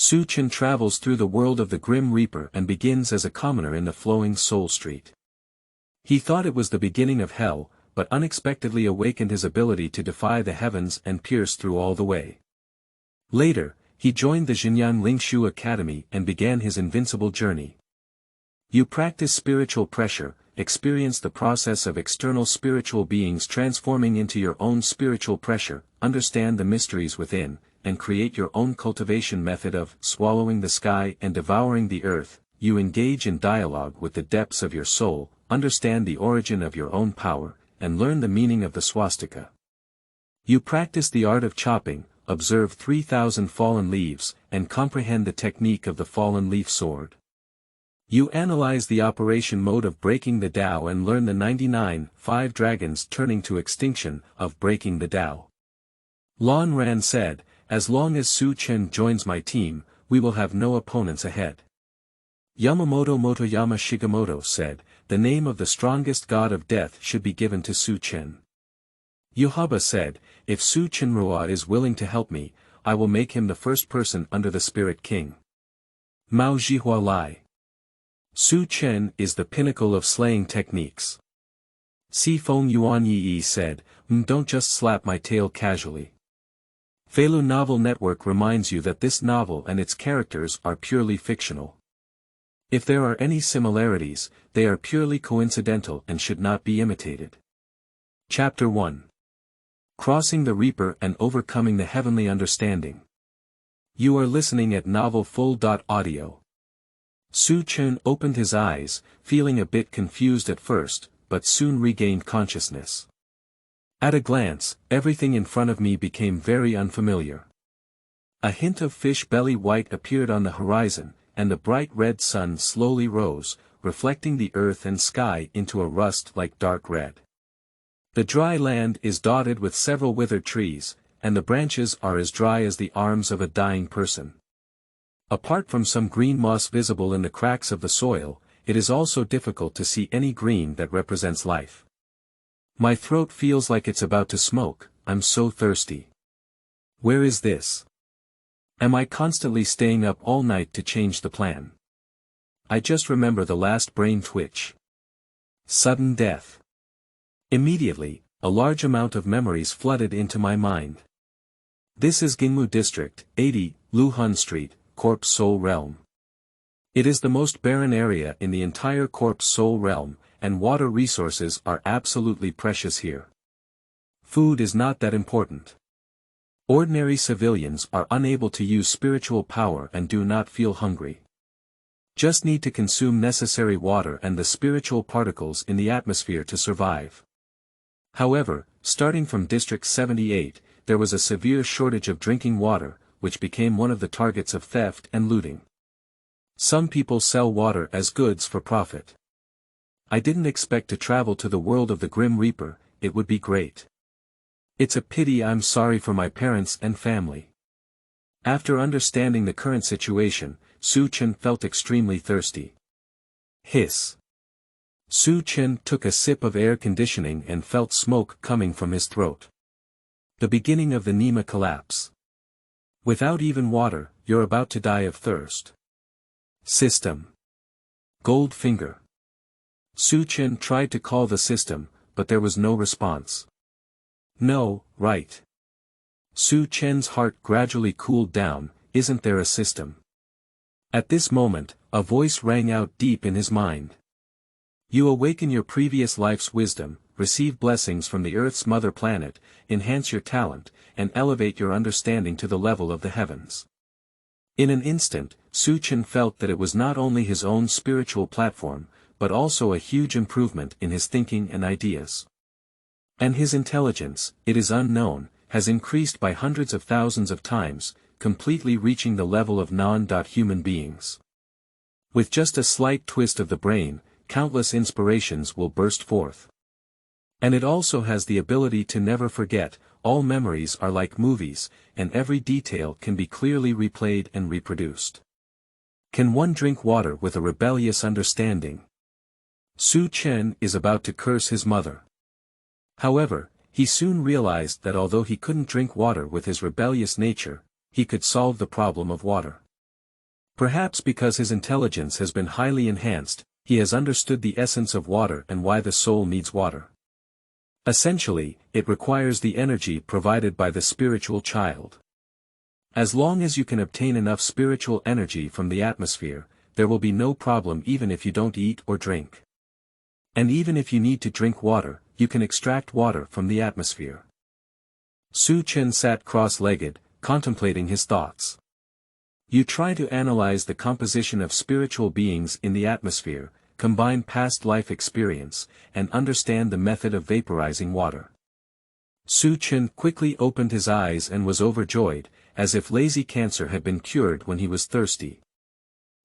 Su Chen travels through the world of the Grim Reaper and begins as a commoner in the flowing Soul Street. He thought it was the beginning of hell, but unexpectedly awakened his ability to defy the heavens and pierce through all the way. Later, he joined the Zhenyang Lingshu Academy and began his invincible journey. You practice spiritual pressure, experience the process of external spiritual beings transforming into your own spiritual pressure, understand the mysteries within, and create your own cultivation method of swallowing the sky and devouring the earth. You engage in dialogue with the depths of your soul, understand the origin of your own power, and learn the meaning of the swastika. You practice the art of chopping, observe 3,000 fallen leaves, and comprehend the technique of the fallen leaf sword. You analyze the operation mode of breaking the Tao and learn the 99 5 dragons turning to extinction of breaking the Tao. Lan Ran said, "As long as Su Chen joins my team, we will have no opponents ahead." Yamamoto Motoyama Shigemoto said, "The name of the strongest god of death should be given to Su Chen." Youhabah said, "If Su Chenruo is willing to help me, I will make him the first person under the Spirit King." Mao Zhihua Lie. Su Chen is the pinnacle of slaying techniques. Feng Yuan Ye Yi said, "Don't just slap my tail casually." Feilu Novel Network reminds you that this novel and its characters are purely fictional. If there are any similarities, they are purely coincidental and should not be imitated. Chapter 1. Crossing the Reaper and Overcoming the Heavenly Understanding. You are listening at novelfull.audio. Su Chen opened his eyes, feeling a bit confused at first, but soon regained consciousness. At a glance, everything in front of me became very unfamiliar. A hint of fish belly white appeared on the horizon, and the bright red sun slowly rose, reflecting the earth and sky into a rust-like dark red. The dry land is dotted with several withered trees, and the branches are as dry as the arms of a dying person. Apart from some green moss visible in the cracks of the soil, it is also difficult to see any green that represents life. My throat feels like it's about to smoke, I'm so thirsty. Where is this? Am I constantly staying up all night to change the plan? I just remember the last brain twitch. Sudden death. Immediately, a large amount of memories flooded into my mind. This is Gingmu District, 80, Luhun Street, Corpse Soul Realm. It is the most barren area in the entire Corpse Soul Realm, and water resources are absolutely precious here. Food is not that important. Ordinary civilians are unable to use spiritual power and do not feel hungry. Just need to consume necessary water and the spiritual particles in the atmosphere to survive. However, starting from District 78, there was a severe shortage of drinking water, which became one of the targets of theft and looting. Some people sell water as goods for profit. I didn't expect to travel to the world of the Grim Reaper, it would be great. It's a pity I'm sorry for my parents and family. After understanding the current situation, Su Chen felt extremely thirsty. Hiss. Su Chen took a sip of air conditioning and felt smoke coming from his throat. The beginning of the Nima collapse. Without even water, you're about to die of thirst. System. Gold finger. Su Chen tried to call the system, but there was no response. No, right. Su Chen's heart gradually cooled down, isn't there a system? At this moment, a voice rang out deep in his mind. You awaken your previous life's wisdom, receive blessings from the Earth's mother planet, enhance your talent, and elevate your understanding to the level of the heavens. In an instant, Su Chen felt that it was not only his own spiritual platform, but also a huge improvement in his thinking and ideas. And his intelligence, it is unknown, has increased by hundreds of thousands of times, completely reaching the level of non-human beings. With just a slight twist of the brain, countless inspirations will burst forth. And it also has the ability to never forget, all memories are like movies, and every detail can be clearly replayed and reproduced. Can one drink water with a rebellious understanding? Su Chen is about to curse his mother. However, he soon realized that although he couldn't drink water with his rebellious nature, he could solve the problem of water. Perhaps because his intelligence has been highly enhanced, he has understood the essence of water and why the soul needs water. Essentially, it requires the energy provided by the spiritual child. As long as you can obtain enough spiritual energy from the atmosphere, there will be no problem even if you don't eat or drink. And even if you need to drink water, you can extract water from the atmosphere. Su Chen sat cross-legged, contemplating his thoughts. You try to analyze the composition of spiritual beings in the atmosphere, combine past life experience, and understand the method of vaporizing water. Su Chen quickly opened his eyes and was overjoyed, as if lazy cancer had been cured when he was thirsty.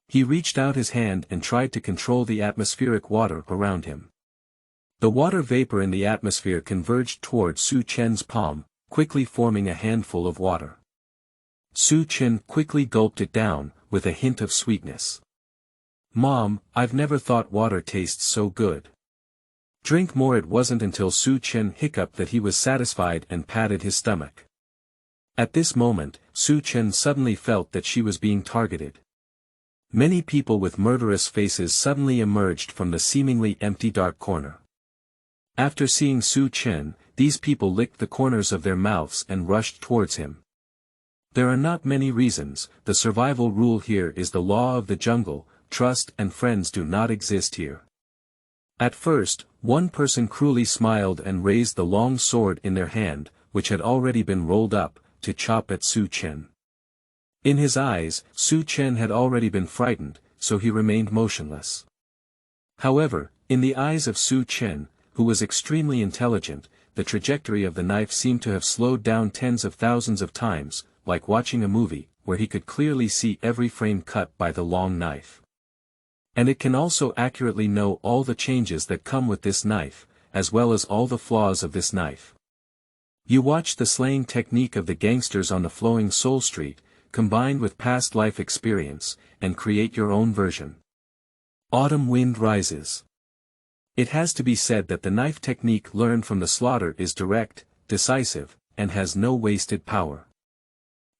He reached out his hand and tried to control the atmospheric water around him. The water vapor in the atmosphere converged toward Su Chen's palm, quickly forming a handful of water. Su Chen quickly gulped it down, with a hint of sweetness. "Mom, I've never thought water tastes so good." "Drink more." It wasn't until Su Chen hiccuped that he was satisfied and patted his stomach. At this moment, Su Chen suddenly felt that she was being targeted. Many people with murderous faces suddenly emerged from the seemingly empty dark corner. After seeing Su Chen, these people licked the corners of their mouths and rushed towards him. There are not many reasons. The survival rule here is the law of the jungle. Trust and friends do not exist here. At first, one person cruelly smiled and raised the long sword in their hand, which had already been rolled up, to chop at Su Chen. In his eyes, Su Chen had already been frightened, so he remained motionless. However, in the eyes of Su Chen, who was extremely intelligent, the trajectory of the knife seemed to have slowed down tens of thousands of times, like watching a movie, where he could clearly see every frame cut by the long knife. And it can also accurately know all the changes that come with this knife, as well as all the flaws of this knife. You watch the slaying technique of the gangsters on the flowing Soul Street, combined with past life experience, and create your own version. Autumn wind rises. It has to be said that the knife technique learned from the slaughter is direct, decisive, and has no wasted power.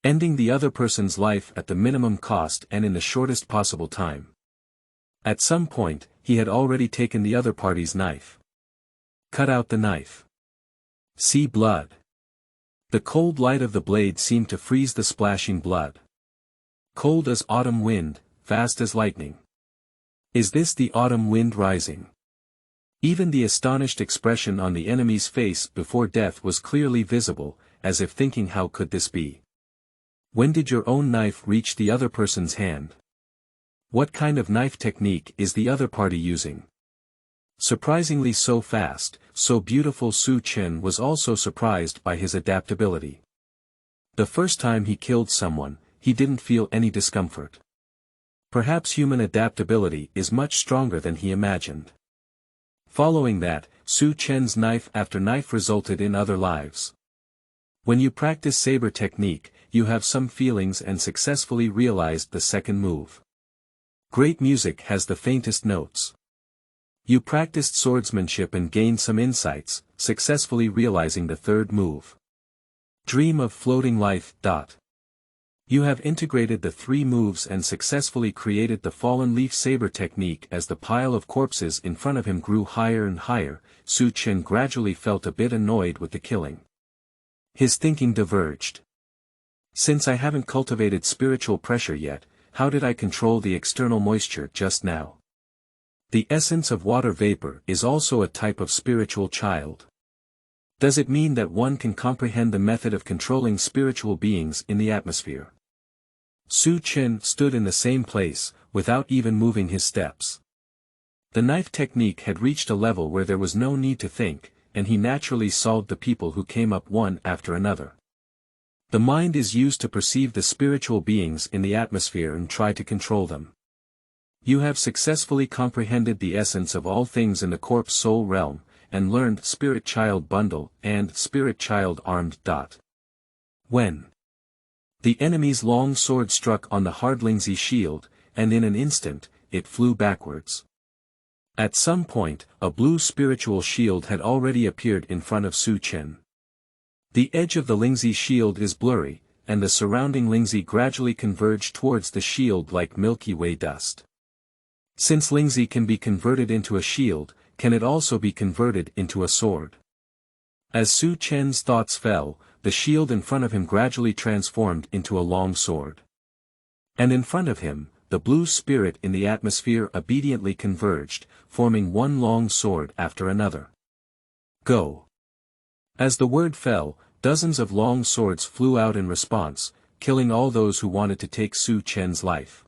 Ending the other person's life at the minimum cost and in the shortest possible time. At some point, he had already taken the other party's knife. Cut out the knife. See blood. The cold light of the blade seemed to freeze the splashing blood. Cold as autumn wind, fast as lightning. Is this the autumn wind rising? Even the astonished expression on the enemy's face before death was clearly visible, as if thinking, how could this be? When did your own knife reach the other person's hand? What kind of knife technique is the other party using? Surprisingly so fast, so beautiful. Su Chen was also surprised by his adaptability. The first time he killed someone, he didn't feel any discomfort. Perhaps human adaptability is much stronger than he imagined. Following that, Su Chen's knife after knife resulted in other lives. When you practice saber technique, you have some feelings and successfully realized the second move. Great music has the faintest notes. You practiced swordsmanship and gained some insights, successfully realizing the third move. Dream of floating life. You have integrated the three moves and successfully created the fallen leaf saber technique. As the pile of corpses in front of him grew higher and higher, Su Chen gradually felt a bit annoyed with the killing. His thinking diverged. Since I haven't cultivated spiritual pressure yet, how did I control the external moisture just now? The essence of water vapor is also a type of spiritual child. Does it mean that one can comprehend the method of controlling spiritual beings in the atmosphere? Su Chen stood in the same place, without even moving his steps. The knife technique had reached a level where there was no need to think, and he naturally solved the people who came up one after another. The mind is used to perceive the spiritual beings in the atmosphere and try to control them. You have successfully comprehended the essence of all things in the corpse soul realm, and learned Spirit Child Bundle and Spirit Child Armed. When the enemy's long sword struck on the hard Lingzi shield, and in an instant, it flew backwards. At some point, a blue spiritual shield had already appeared in front of Su Chen. The edge of the Lingzi shield is blurry, and the surrounding Lingzi gradually converged towards the shield like Milky Way dust. Since Lingzi can be converted into a shield, can it also be converted into a sword? As Su Chen's thoughts fell, the shield in front of him gradually transformed into a long sword. And in front of him, the blue spirit in the atmosphere obediently converged, forming one long sword after another. Go! As the word fell, dozens of long swords flew out in response, killing all those who wanted to take Su Chen's life.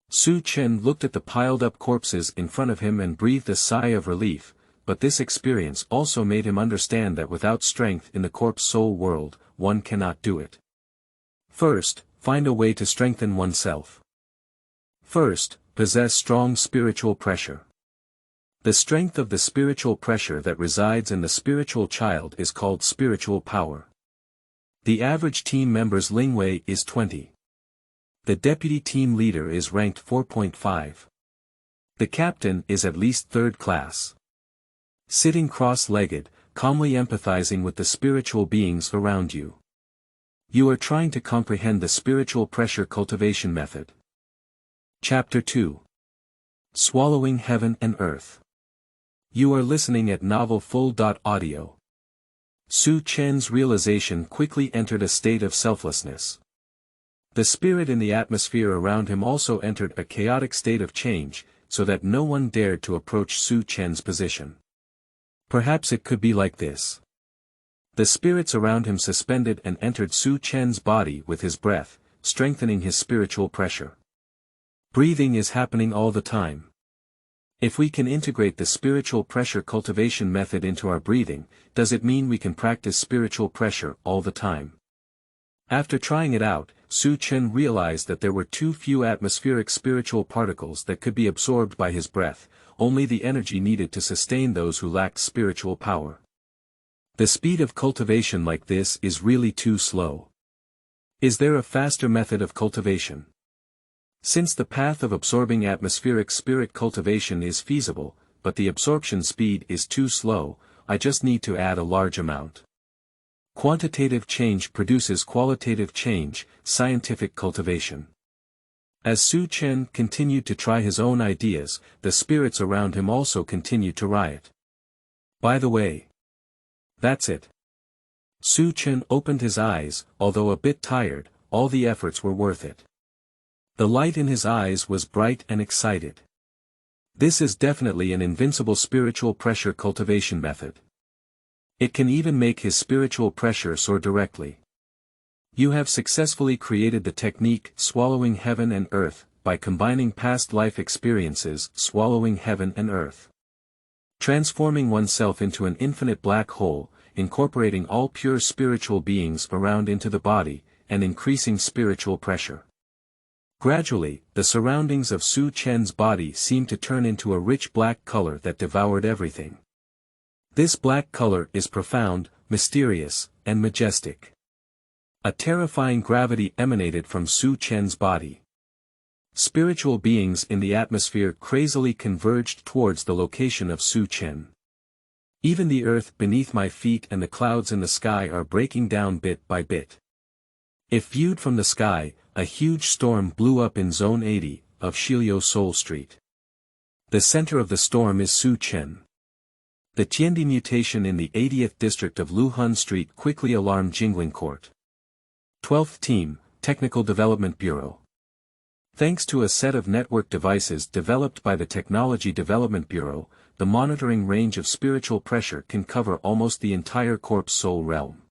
Su Chen looked at the piled-up corpses in front of him and breathed a sigh of relief, but this experience also made him understand that without strength in the corpse-soul world, one cannot do it. First, find a way to strengthen oneself. First, possess strong spiritual pressure. The strength of the spiritual pressure that resides in the spiritual child is called spiritual power. The average team member's Lingwei is 20. The deputy team leader is ranked 4.5. The captain is at least 3rd class. Sitting cross-legged, calmly empathizing with the spiritual beings around you. You are trying to comprehend the spiritual pressure cultivation method. Chapter 2. Swallowing Heaven and Earth. You are listening at Novel Full.audio. Su Chen's realization quickly entered a state of selflessness. The spirit in the atmosphere around him also entered a chaotic state of change, so that no one dared to approach Su Chen's position. Perhaps it could be like this. The spirits around him suspended and entered Su Chen's body with his breath, strengthening his spiritual pressure. Breathing is happening all the time. If we can integrate the spiritual pressure cultivation method into our breathing, does it mean we can practice spiritual pressure all the time? After trying it out, Su Chen realized that there were too few atmospheric spiritual particles that could be absorbed by his breath, only the energy needed to sustain those who lacked spiritual power. The speed of cultivation like this is really too slow. Is there a faster method of cultivation? Since the path of absorbing atmospheric spirit cultivation is feasible, but the absorption speed is too slow, I just need to add a large amount. Quantitative change produces qualitative change, scientific cultivation. As Su Chen continued to try his own ideas, the spirits around him also continued to riot. By the way, that's it. Su Chen opened his eyes, although a bit tired, all the efforts were worth it. The light in his eyes was bright and excited. This is definitely an invincible spiritual pressure cultivation method. It can even make his spiritual pressure soar directly. You have successfully created the technique swallowing heaven and earth, by combining past life experiences swallowing heaven and earth. Transforming oneself into an infinite black hole, incorporating all pure spiritual beings around into the body, and increasing spiritual pressure. Gradually, the surroundings of Su Chen's body seemed to turn into a rich black color that devoured everything. This black color is profound, mysterious, and majestic. A terrifying gravity emanated from Su Chen's body. Spiritual beings in the atmosphere crazily converged towards the location of Su Chen. Even the earth beneath my feet and the clouds in the sky are breaking down bit by bit. If viewed from the sky, a huge storm blew up in Zone 80, of Shiliu Soul Street. The center of the storm is Su Chen. The Tiandi mutation in the 80th district of Luhun Street quickly alarmed Jingling Court. 12th Team, Technical Development Bureau. Thanks to a set of network devices developed by the Technology Development Bureau, the monitoring range of spiritual pressure can cover almost the entire corpse soul realm.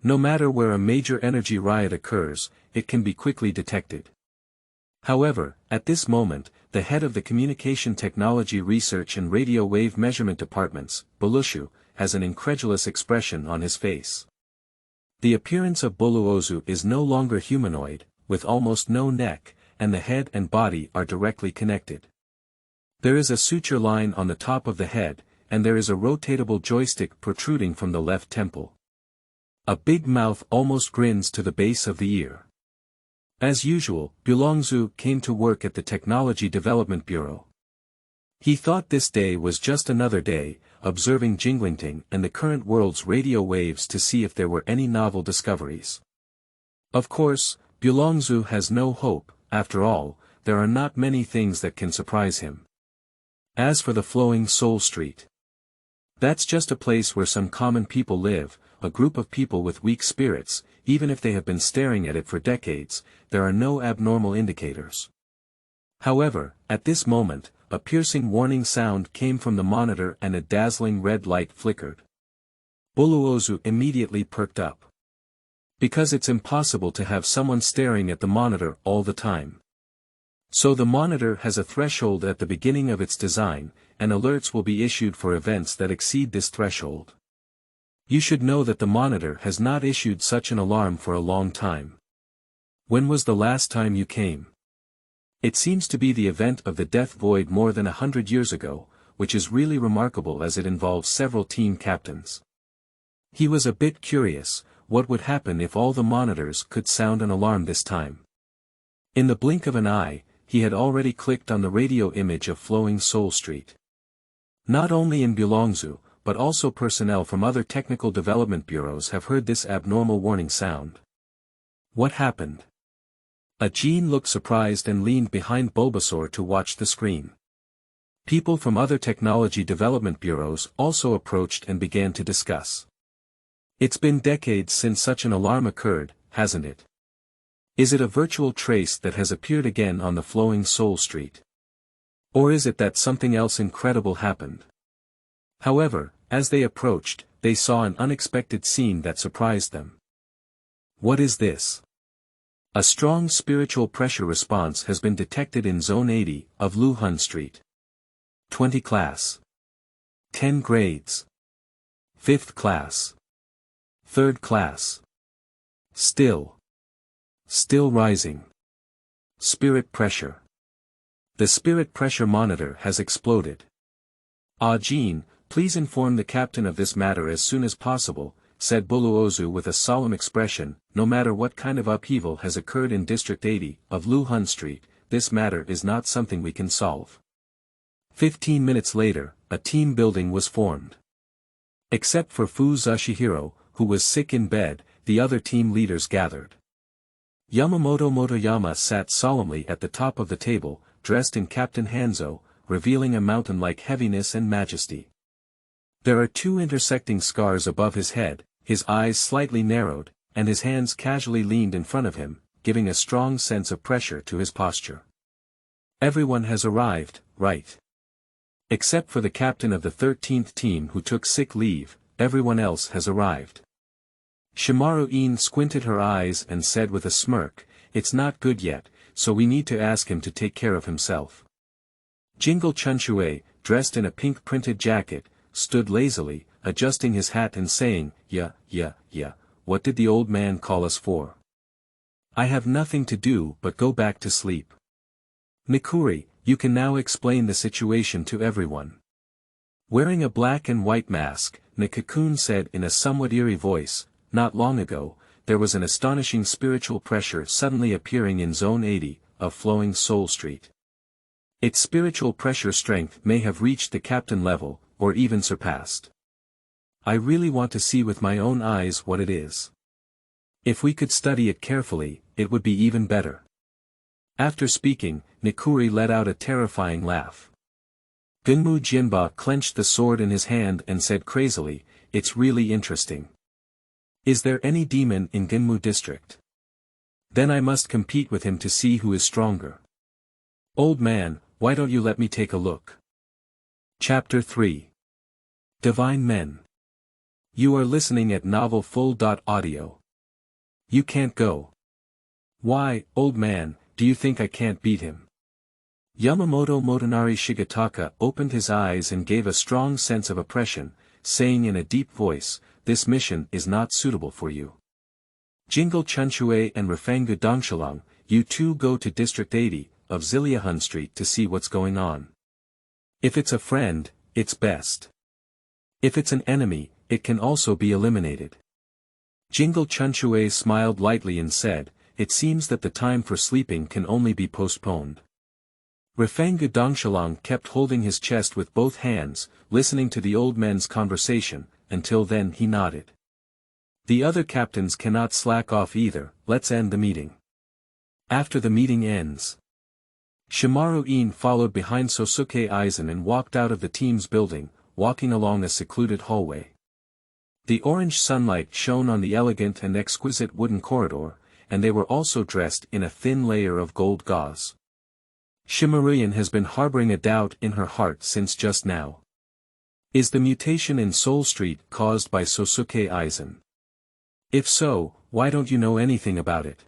No matter where a major energy riot occurs, it can be quickly detected. However, at this moment, the head of the Communication Technology Research and Radio Wave Measurement Departments, Bolushu, has an incredulous expression on his face. The appearance of Boluozu is no longer humanoid, with almost no neck, and the head and body are directly connected. There is a suture line on the top of the head, and there is a rotatable joystick protruding from the left temple. A big mouth almost grins to the base of the ear. As usual, Bulongzu came to work at the Technology Development Bureau. He thought this day was just another day, observing Jinglingting and the current world's radio waves to see if there were any novel discoveries. Of course, Bulongzu has no hope. After all, there are not many things that can surprise him. As for the flowing soul street, that's just a place where some common people live, a group of people with weak spirits. Even if they have been staring at it for decades, there are no abnormal indicators. However, at this moment, a piercing warning sound came from the monitor and a dazzling red light flickered. Buloozu immediately perked up. Because it's impossible to have someone staring at the monitor all the time. So the monitor has a threshold at the beginning of its design, and alerts will be issued for events that exceed this threshold. You should know that the monitor has not issued such an alarm for a long time. When was the last time you came? It seems to be the event of the Death Void more than 100 years ago, which is really remarkable as it involves several team captains. He was a bit curious, what would happen if all the monitors could sound an alarm this time? In the blink of an eye, he had already clicked on the radio image of Flowing Soul Street. Not only in Bulongzu, but also personnel from other technical development bureaus have heard this abnormal warning sound. What happened? Ajin looked surprised and leaned behind Bulbasaur to watch the screen. People from other technology development bureaus also approached and began to discuss. It's been decades since such an alarm occurred, hasn't it? Is it a virtual trace that has appeared again on the Flowing Soul Street? Or is it that something else incredible happened? However, as they approached, they saw an unexpected scene that surprised them. What is this? A strong spiritual pressure response has been detected in Zone 80 of Luhun Street. 20 class. 10 grades. 5th class. 3rd class. Still rising. Spirit pressure. The spirit pressure monitor has exploded. Ajin, please inform the captain of this matter as soon as possible, said Buloozu with a solemn expression. No matter what kind of upheaval has occurred in District 80 of Luhun Street, this matter is not something we can solve. 15 minutes later, a team building was formed. Except for Fu Zashihiro, who was sick in bed, the other team leaders gathered. Yamamoto Motoyama sat solemnly at the top of the table, dressed in Captain Hanzo, revealing a mountain-like heaviness and majesty. There are 2 intersecting scars above his head, his eyes slightly narrowed, and his hands casually leaned in front of him, giving a strong sense of pressure to his posture. Everyone has arrived, right? Except for the captain of the 13th team who took sick leave, everyone else has arrived. Shimaru-in squinted her eyes and said with a smirk, it's not good yet, so we need to ask him to take care of himself. Jingle Chunchue, dressed in a pink printed jacket, stood lazily, adjusting his hat and saying, yeah, what did the old man call us for? I have nothing to do but go back to sleep. Mikuri, you can now explain the situation to everyone. Wearing a black and white mask, Nikakun said in a somewhat eerie voice, not long ago, there was an astonishing spiritual pressure suddenly appearing in Zone 80 of Flowing Soul Street. Its spiritual pressure strength may have reached the captain level, or even surpassed. I really want to see with my own eyes what it is. If we could study it carefully, it would be even better. After speaking, Nikuri let out a terrifying laugh. Gunmu Jinba clenched the sword in his hand and said crazily, it's really interesting. Is there any demon in Gunmu district? Then I must compete with him to see who is stronger. Old man, why don't you let me take a look? Chapter 3. Divine Men. You are listening at novelfull.audio. You can't go. Why, old man, do you think I can't beat him? Yamamoto Motonari Shigetaka opened his eyes and gave a strong sense of oppression, saying in a deep voice, this mission is not suitable for you. Jingle Chunchue and Rafengu Dongshalang, you two go to District 80 of Ziliahun Street to see what's going on. If it's a friend, it's best. If it's an enemy, it can also be eliminated. Jingle Chunchue smiled lightly and said, it seems that the time for sleeping can only be postponed. Rafengu Dongshalang kept holding his chest with both hands, listening to the old men's conversation, until then he nodded. The other captains cannot slack off either, let's end the meeting. After the meeting ends, Shimaru-in followed behind Sosuke Aizen and walked out of the team's building, walking along a secluded hallway. The orange sunlight shone on the elegant and exquisite wooden corridor, and they were also dressed in a thin layer of gold gauze. Shimaru-in has been harboring a doubt in her heart since just now. Is the mutation in Soul Street caused by Sosuke Aizen? If so, why don't you know anything about it?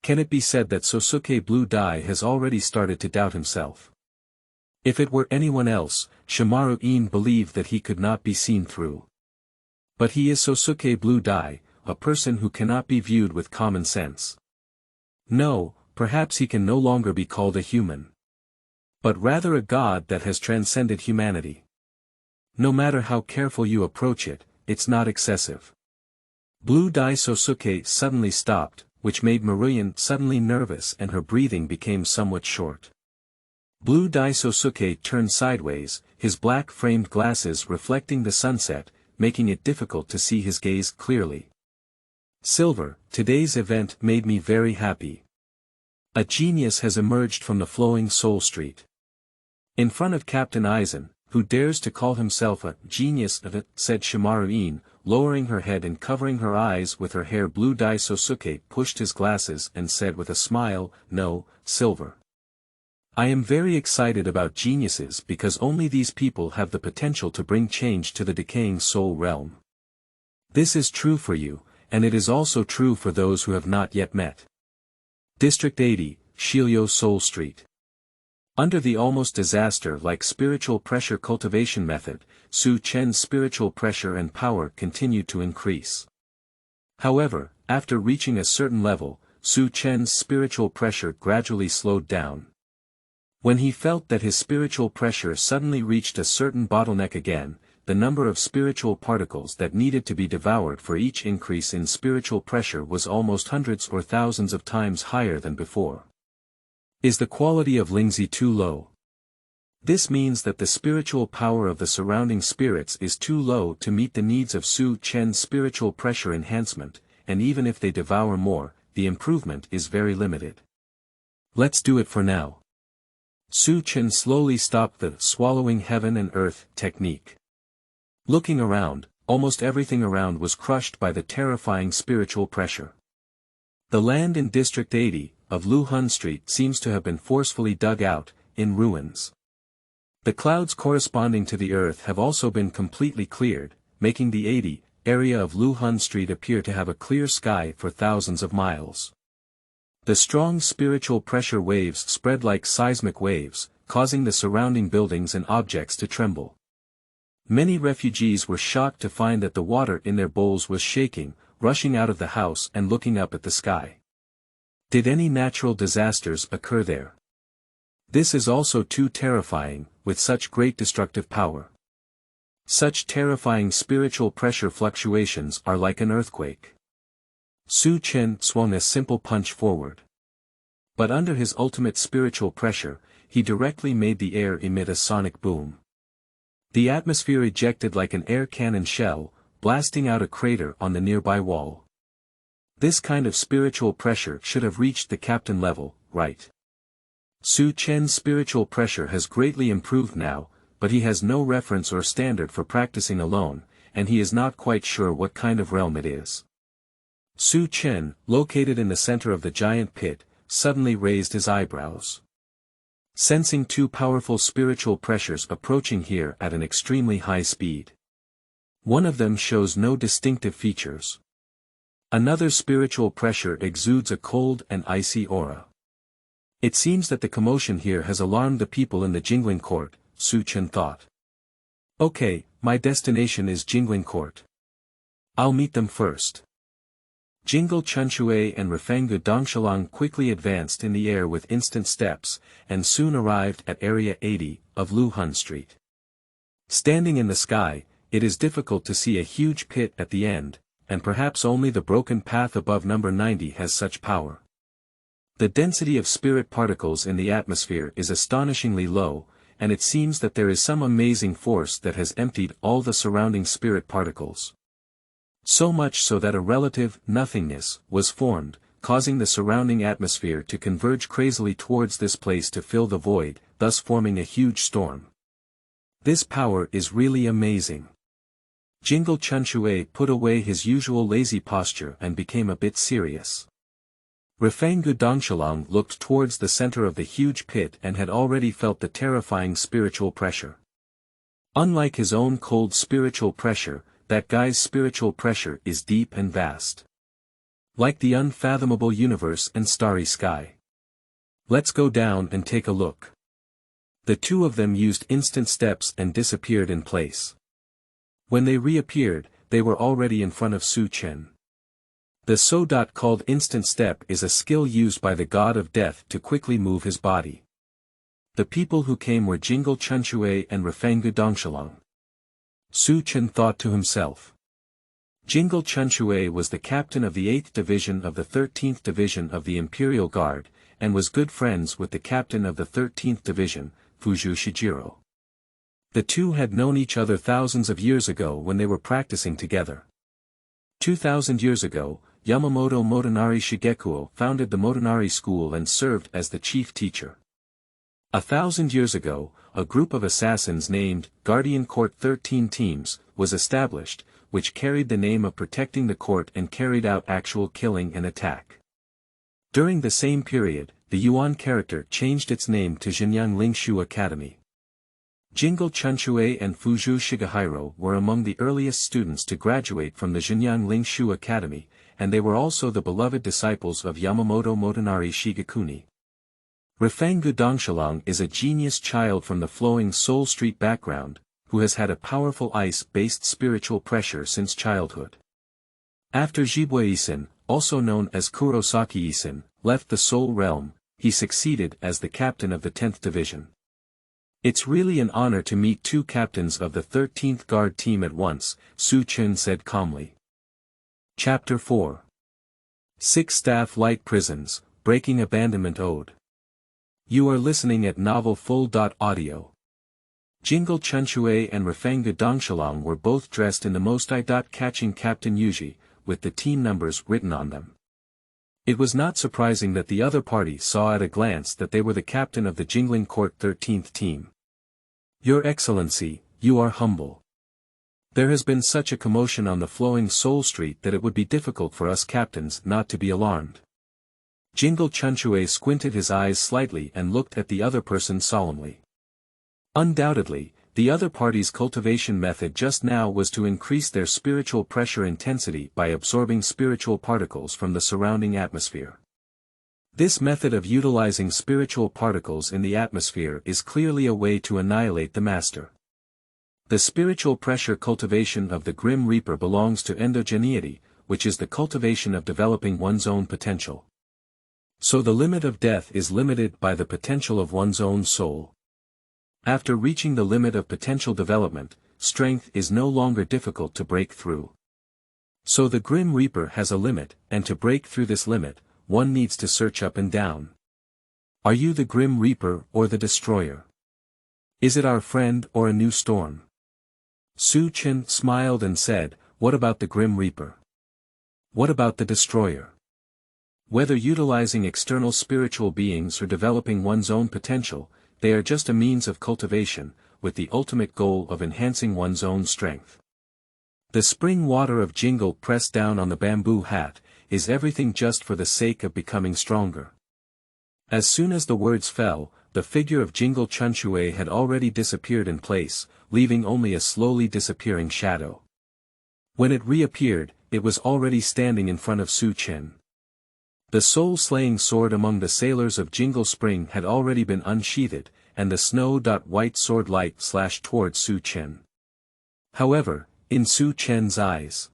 Can it be said that Sosuke Blue Dye has already started to doubt himself? If it were anyone else, Shimaru-in believed that he could not be seen through. But he is Sosuke Blue Dye, a person who cannot be viewed with common sense. No, perhaps he can no longer be called a human, but rather a god that has transcended humanity. No matter how careful you approach it, it's not excessive. Blue Dye Sosuke suddenly stopped, which made Maruyan suddenly nervous and her breathing became somewhat short. Blue Dye Sosuke turned sideways, his black-framed glasses reflecting the sunset, making it difficult to see his gaze clearly. Silver, today's event made me very happy. A genius has emerged from the flowing Soul Street. In front of Captain Aizen, who dares to call himself a genius of it, said Shimaru-in, lowering her head and covering her eyes with her hair. Blue Dye Sosuke pushed his glasses and said with a smile, "No, Silver. I am very excited about geniuses because only these people have the potential to bring change to the decaying soul realm. This is true for you, and it is also true for those who have not yet met." District 80, Shilyo Soul Street. Under the almost disaster-like spiritual pressure cultivation method, Su Chen's spiritual pressure and power continued to increase. However, after reaching a certain level, Su Chen's spiritual pressure gradually slowed down. When he felt that his spiritual pressure suddenly reached a certain bottleneck again, the number of spiritual particles that needed to be devoured for each increase in spiritual pressure was almost hundreds or thousands of times higher than before. Is the quality of Lingzi too low? This means that the spiritual power of the surrounding spirits is too low to meet the needs of Su Chen's spiritual pressure enhancement, and even if they devour more, the improvement is very limited. Let's do it for now. Su Chen slowly stopped the swallowing heaven and earth technique. Looking around, almost everything around was crushed by the terrifying spiritual pressure. The land in District 80, of Luhun Street seems to have been forcefully dug out, in ruins. The clouds corresponding to the earth have also been completely cleared, making the 80 area of Luhun Street appear to have a clear sky for thousands of miles. The strong spiritual pressure waves spread like seismic waves, causing the surrounding buildings and objects to tremble. Many refugees were shocked to find that the water in their bowls was shaking, rushing out of the house and looking up at the sky. Did any natural disasters occur there? This is also too terrifying, with such great destructive power. Such terrifying spiritual pressure fluctuations are like an earthquake. Su Chen swung a simple punch forward. But under his ultimate spiritual pressure, he directly made the air emit a sonic boom. The atmosphere ejected like an air cannon shell, blasting out a crater on the nearby wall. This kind of spiritual pressure should have reached the captain level, right? Su Chen's spiritual pressure has greatly improved now, but he has no reference or standard for practicing alone, and he is not quite sure what kind of realm it is. Su Chen, located in the center of the giant pit, suddenly raised his eyebrows. Sensing two powerful spiritual pressures approaching here at an extremely high speed. One of them shows no distinctive features. Another spiritual pressure exudes a cold and icy aura. It seems that the commotion here has alarmed the people in the Jingling Court, Su Chen thought. Okay, my destination is Jingling Court. I'll meet them first. Jingle Chunshui and Refengu Dongshalang quickly advanced in the air with instant steps, and soon arrived at Area 80, of Luhun Street. Standing in the sky, it is difficult to see a huge pit at the end, and perhaps only the broken path above number 90 has such power. The density of spirit particles in the atmosphere is astonishingly low, and it seems that there is some amazing force that has emptied all the surrounding spirit particles. So much so that a relative nothingness was formed, causing the surrounding atmosphere to converge crazily towards this place to fill the void, thus forming a huge storm. This power is really amazing. Jingle Chunchue put away his usual lazy posture and became a bit serious. Rifengu Dongshalong looked towards the center of the huge pit and had already felt the terrifying spiritual pressure. Unlike his own cold spiritual pressure, that guy's spiritual pressure is deep and vast. Like the unfathomable universe and starry sky. Let's go down and take a look. The two of them used instant steps and disappeared in place. When they reappeared, they were already in front of Su Chen. The so-called instant step is a skill used by the god of death to quickly move his body. The people who came were Jingle Chunchue and Rifengu Dongshalong. Su Chen thought to himself. Jingle Chunchue was the captain of the 8th Division of the 13th Division of the Imperial Guard, and was good friends with the captain of the 13th Division, Fuju Shijiro. The two had known each other thousands of years ago when they were practicing together. 2,000 years ago, Yamamoto Motoyama Shigemoto founded the Motonari School and served as the chief teacher. 1,000 years ago, a group of assassins named Guardian Court 13 Teams was established, which carried the name of protecting the court and carried out actual killing and attack. During the same period, the Yuan character changed its name to Zhenyang Lingshu Academy. Jingle Chunchue and Fuju Shigehiro were among the earliest students to graduate from the Zhenyang Lingshu Academy, and they were also the beloved disciples of Yamamoto Motoyama Shigemoto. Rifengu Dongshalong is a genius child from the flowing Soul Street background, who has had a powerful ice-based spiritual pressure since childhood. After Jibue Aizen, also known as Kurosaki Aizen, left the Soul Realm, he succeeded as the captain of the 10th Division. It's really an honor to meet two captains of the 13th Guard team at once, Su Chen said calmly. Chapter 4. 6 Staff Light Prisons, Breaking Abandonment Ode. You are listening at Novel Full.audio. Jingle Chunchue and Rifengu Dongshalong were both dressed in the most eye-catching Captain Yuji, with the team numbers written on them. It was not surprising that the other party saw at a glance that they were the captain of the Jingling Court 13th team. Your Excellency, you are humble. There has been such a commotion on the flowing Soul Street that it would be difficult for us captains not to be alarmed. Jingle Chunchue squinted his eyes slightly and looked at the other person solemnly. Undoubtedly, the other party's cultivation method just now was to increase their spiritual pressure intensity by absorbing spiritual particles from the surrounding atmosphere. This method of utilizing spiritual particles in the atmosphere is clearly a way to annihilate the master. The spiritual pressure cultivation of the Grim Reaper belongs to endogeneity, which is the cultivation of developing one's own potential. So the limit of death is limited by the potential of one's own soul. After reaching the limit of potential development, strength is no longer difficult to break through. So the Grim Reaper has a limit, and to break through this limit, one needs to search up and down. Are you the Grim Reaper or the Destroyer? Is it our friend or a new storm? Su Chen smiled and said, what about the Grim Reaper? What about the Destroyer? Whether utilizing external spiritual beings or developing one's own potential, they are just a means of cultivation, with the ultimate goal of enhancing one's own strength. The spring water of Jingle pressed down on the bamboo hat, is everything just for the sake of becoming stronger. As soon as the words fell, the figure of Jingle Chunchue had already disappeared in place, leaving only a slowly disappearing shadow. When it reappeared, it was already standing in front of Su Chen. The soul-slaying sword among the sailors of Jingle Spring had already been unsheathed, and the snow-white sword light slashed towards Su Chen. However, in Su Chen's eyes,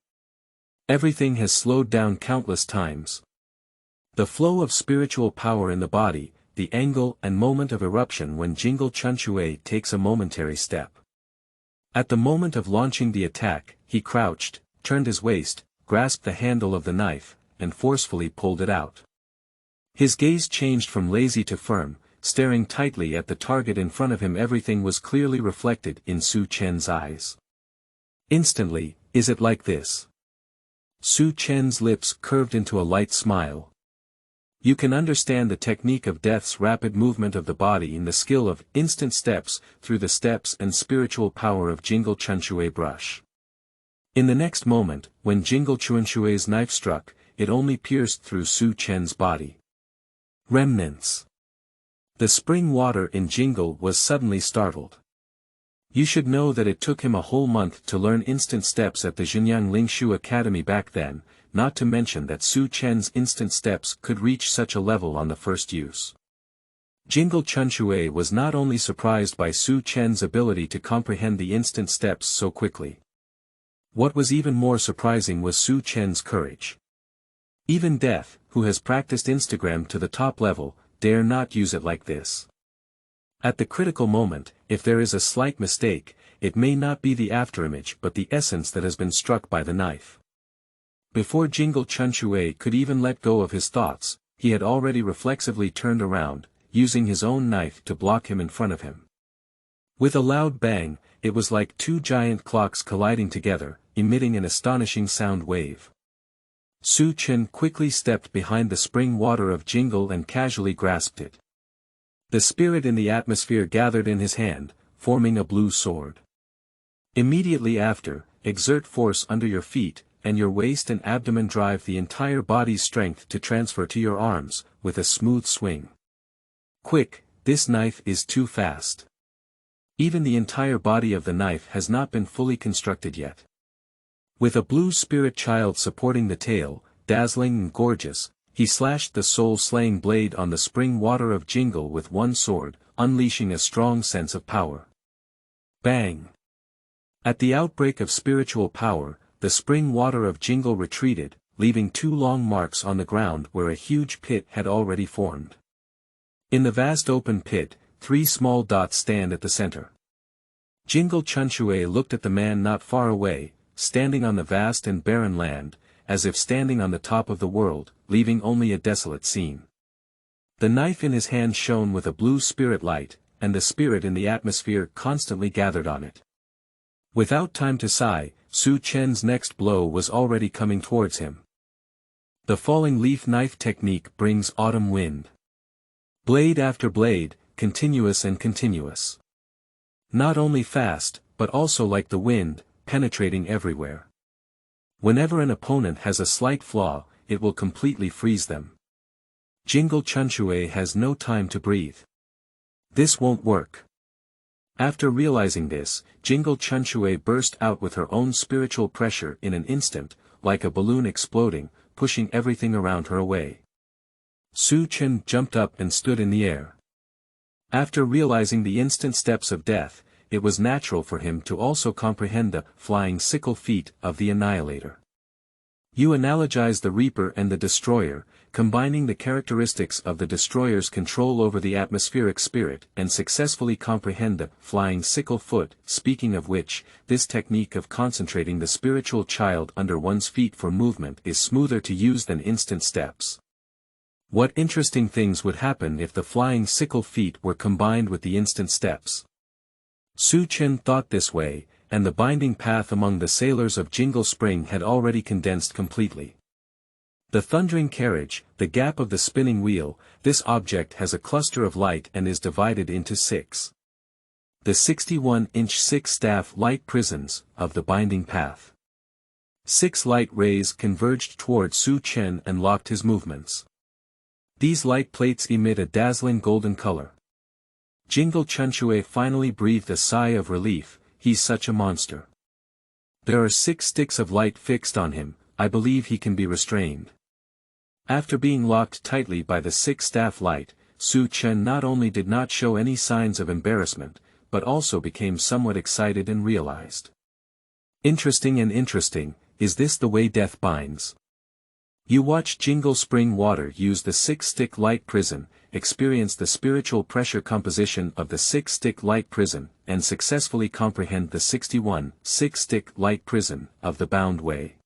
everything has slowed down countless times. The flow of spiritual power in the body, the angle and moment of eruption when Jingle Chunchue takes a momentary step. At the moment of launching the attack, he crouched, turned his waist, grasped the handle of the knife, and forcefully pulled it out. His gaze changed from lazy to firm, staring tightly at the target in front of him. Everything was clearly reflected in Su Chen's eyes. Instantly, is it like this? Su Chen's lips curved into a light smile. You can understand the technique of death's rapid movement of the body in the skill of instant steps through the steps and spiritual power of Jingle Chunshue's brush. In the next moment, when Jingle Chunshue's knife struck, it only pierced through Su Chen's body. Remnants. The spring water in Jingle was suddenly startled. You should know that it took him a whole month to learn instant steps at the Zhenyang Lingshu Academy back then, not to mention that Su Chen's instant steps could reach such a level on the first use. Jingle Chunshue was not only surprised by Su Chen's ability to comprehend the instant steps so quickly. What was even more surprising was Su Chen's courage. Even Death, who has practiced Instagram to the top level, dare not use it like this. At the critical moment, if there is a slight mistake, it may not be the afterimage but the essence that has been struck by the knife. Before Jingle Chunshue could even let go of his thoughts, he had already reflexively turned around, using his own knife to block him in front of him. With a loud bang, it was like two giant clocks colliding together, emitting an astonishing sound wave. Su Chen quickly stepped behind the spring water of Jingle and casually grasped it. The spirit in the atmosphere gathered in his hand, forming a blue sword. Immediately after, exert force under your feet, and your waist and abdomen drive the entire body's strength to transfer to your arms, with a smooth swing. Quick, this knife is too fast. Even the entire body of the knife has not been fully constructed yet. With a blue spirit child supporting the tail, dazzling and gorgeous, he slashed the soul-slaying blade on the spring water of Jingle with one sword, unleashing a strong sense of power. Bang! At the outbreak of spiritual power, the spring water of Jingle retreated, leaving two long marks on the ground where a huge pit had already formed. In the vast open pit, three small dots stand at the center. Jingle Chunshue looked at the man not far away, standing on the vast and barren land, as if standing on the top of the world, leaving only a desolate scene. The knife in his hand shone with a blue spirit light, and the spirit in the atmosphere constantly gathered on it. Without time to sigh, Su Chen's next blow was already coming towards him. The falling leaf knife technique brings autumn wind. Blade after blade, continuous and continuous. Not only fast, but also like the wind, penetrating everywhere. Whenever an opponent has a slight flaw, it will completely freeze them. Jingle Chunshue has no time to breathe. This won't work. After realizing this, Jingle Chunshue burst out with her own spiritual pressure in an instant, like a balloon exploding, pushing everything around her away. Su Chen jumped up and stood in the air. After realizing the instant steps of death, it was natural for him to also comprehend the flying sickle feet of the Annihilator. You analogize the Reaper and the Destroyer, combining the characteristics of the Destroyer's control over the atmospheric spirit and successfully comprehend the flying sickle foot, speaking of which, this technique of concentrating the spiritual child under one's feet for movement is smoother to use than instant steps. What interesting things would happen if the flying sickle feet were combined with the instant steps? Su Chen thought this way, and the binding path among the sailors of Jingle Spring had already condensed completely. The thundering carriage, the gap of the spinning wheel, this object has a cluster of light and is divided into 6. The 61-inch 6-staff light prisons, of the binding path. 6 light rays converged toward Su Chen and locked his movements. These light plates emit a dazzling golden color. Jingle Chunshue finally breathed a sigh of relief. He's such a monster. There are 6 sticks of light fixed on him, I believe he can be restrained. After being locked tightly by the 6-staff light, Su Chen not only did not show any signs of embarrassment, but also became somewhat excited and realized. Interesting, is this the way death binds? You watch Jingle Spring Water use the 6-stick light prison, experience the spiritual pressure composition of the 6-stick light prison, and successfully comprehend the 61 6-stick light prison of the bound way.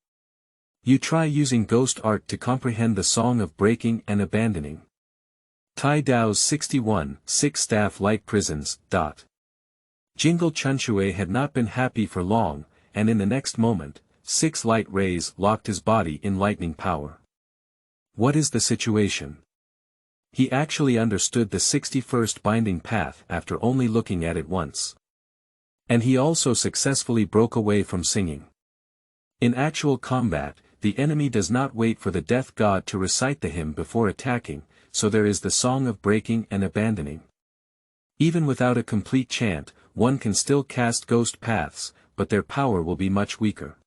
You try using ghost art to comprehend the song of breaking and abandoning. Tai Dao's 61 6-staff light prisons. Jingle Chunshue had not been happy for long, and in the next moment, 6 light rays locked his body in lightning power. What is the situation? He actually understood the 61st binding path after only looking at it once. And he also successfully broke away from singing. In actual combat, the enemy does not wait for the death god to recite the hymn before attacking, so there is the song of breaking and abandoning. Even without a complete chant, one can still cast ghost paths, but their power will be much weaker.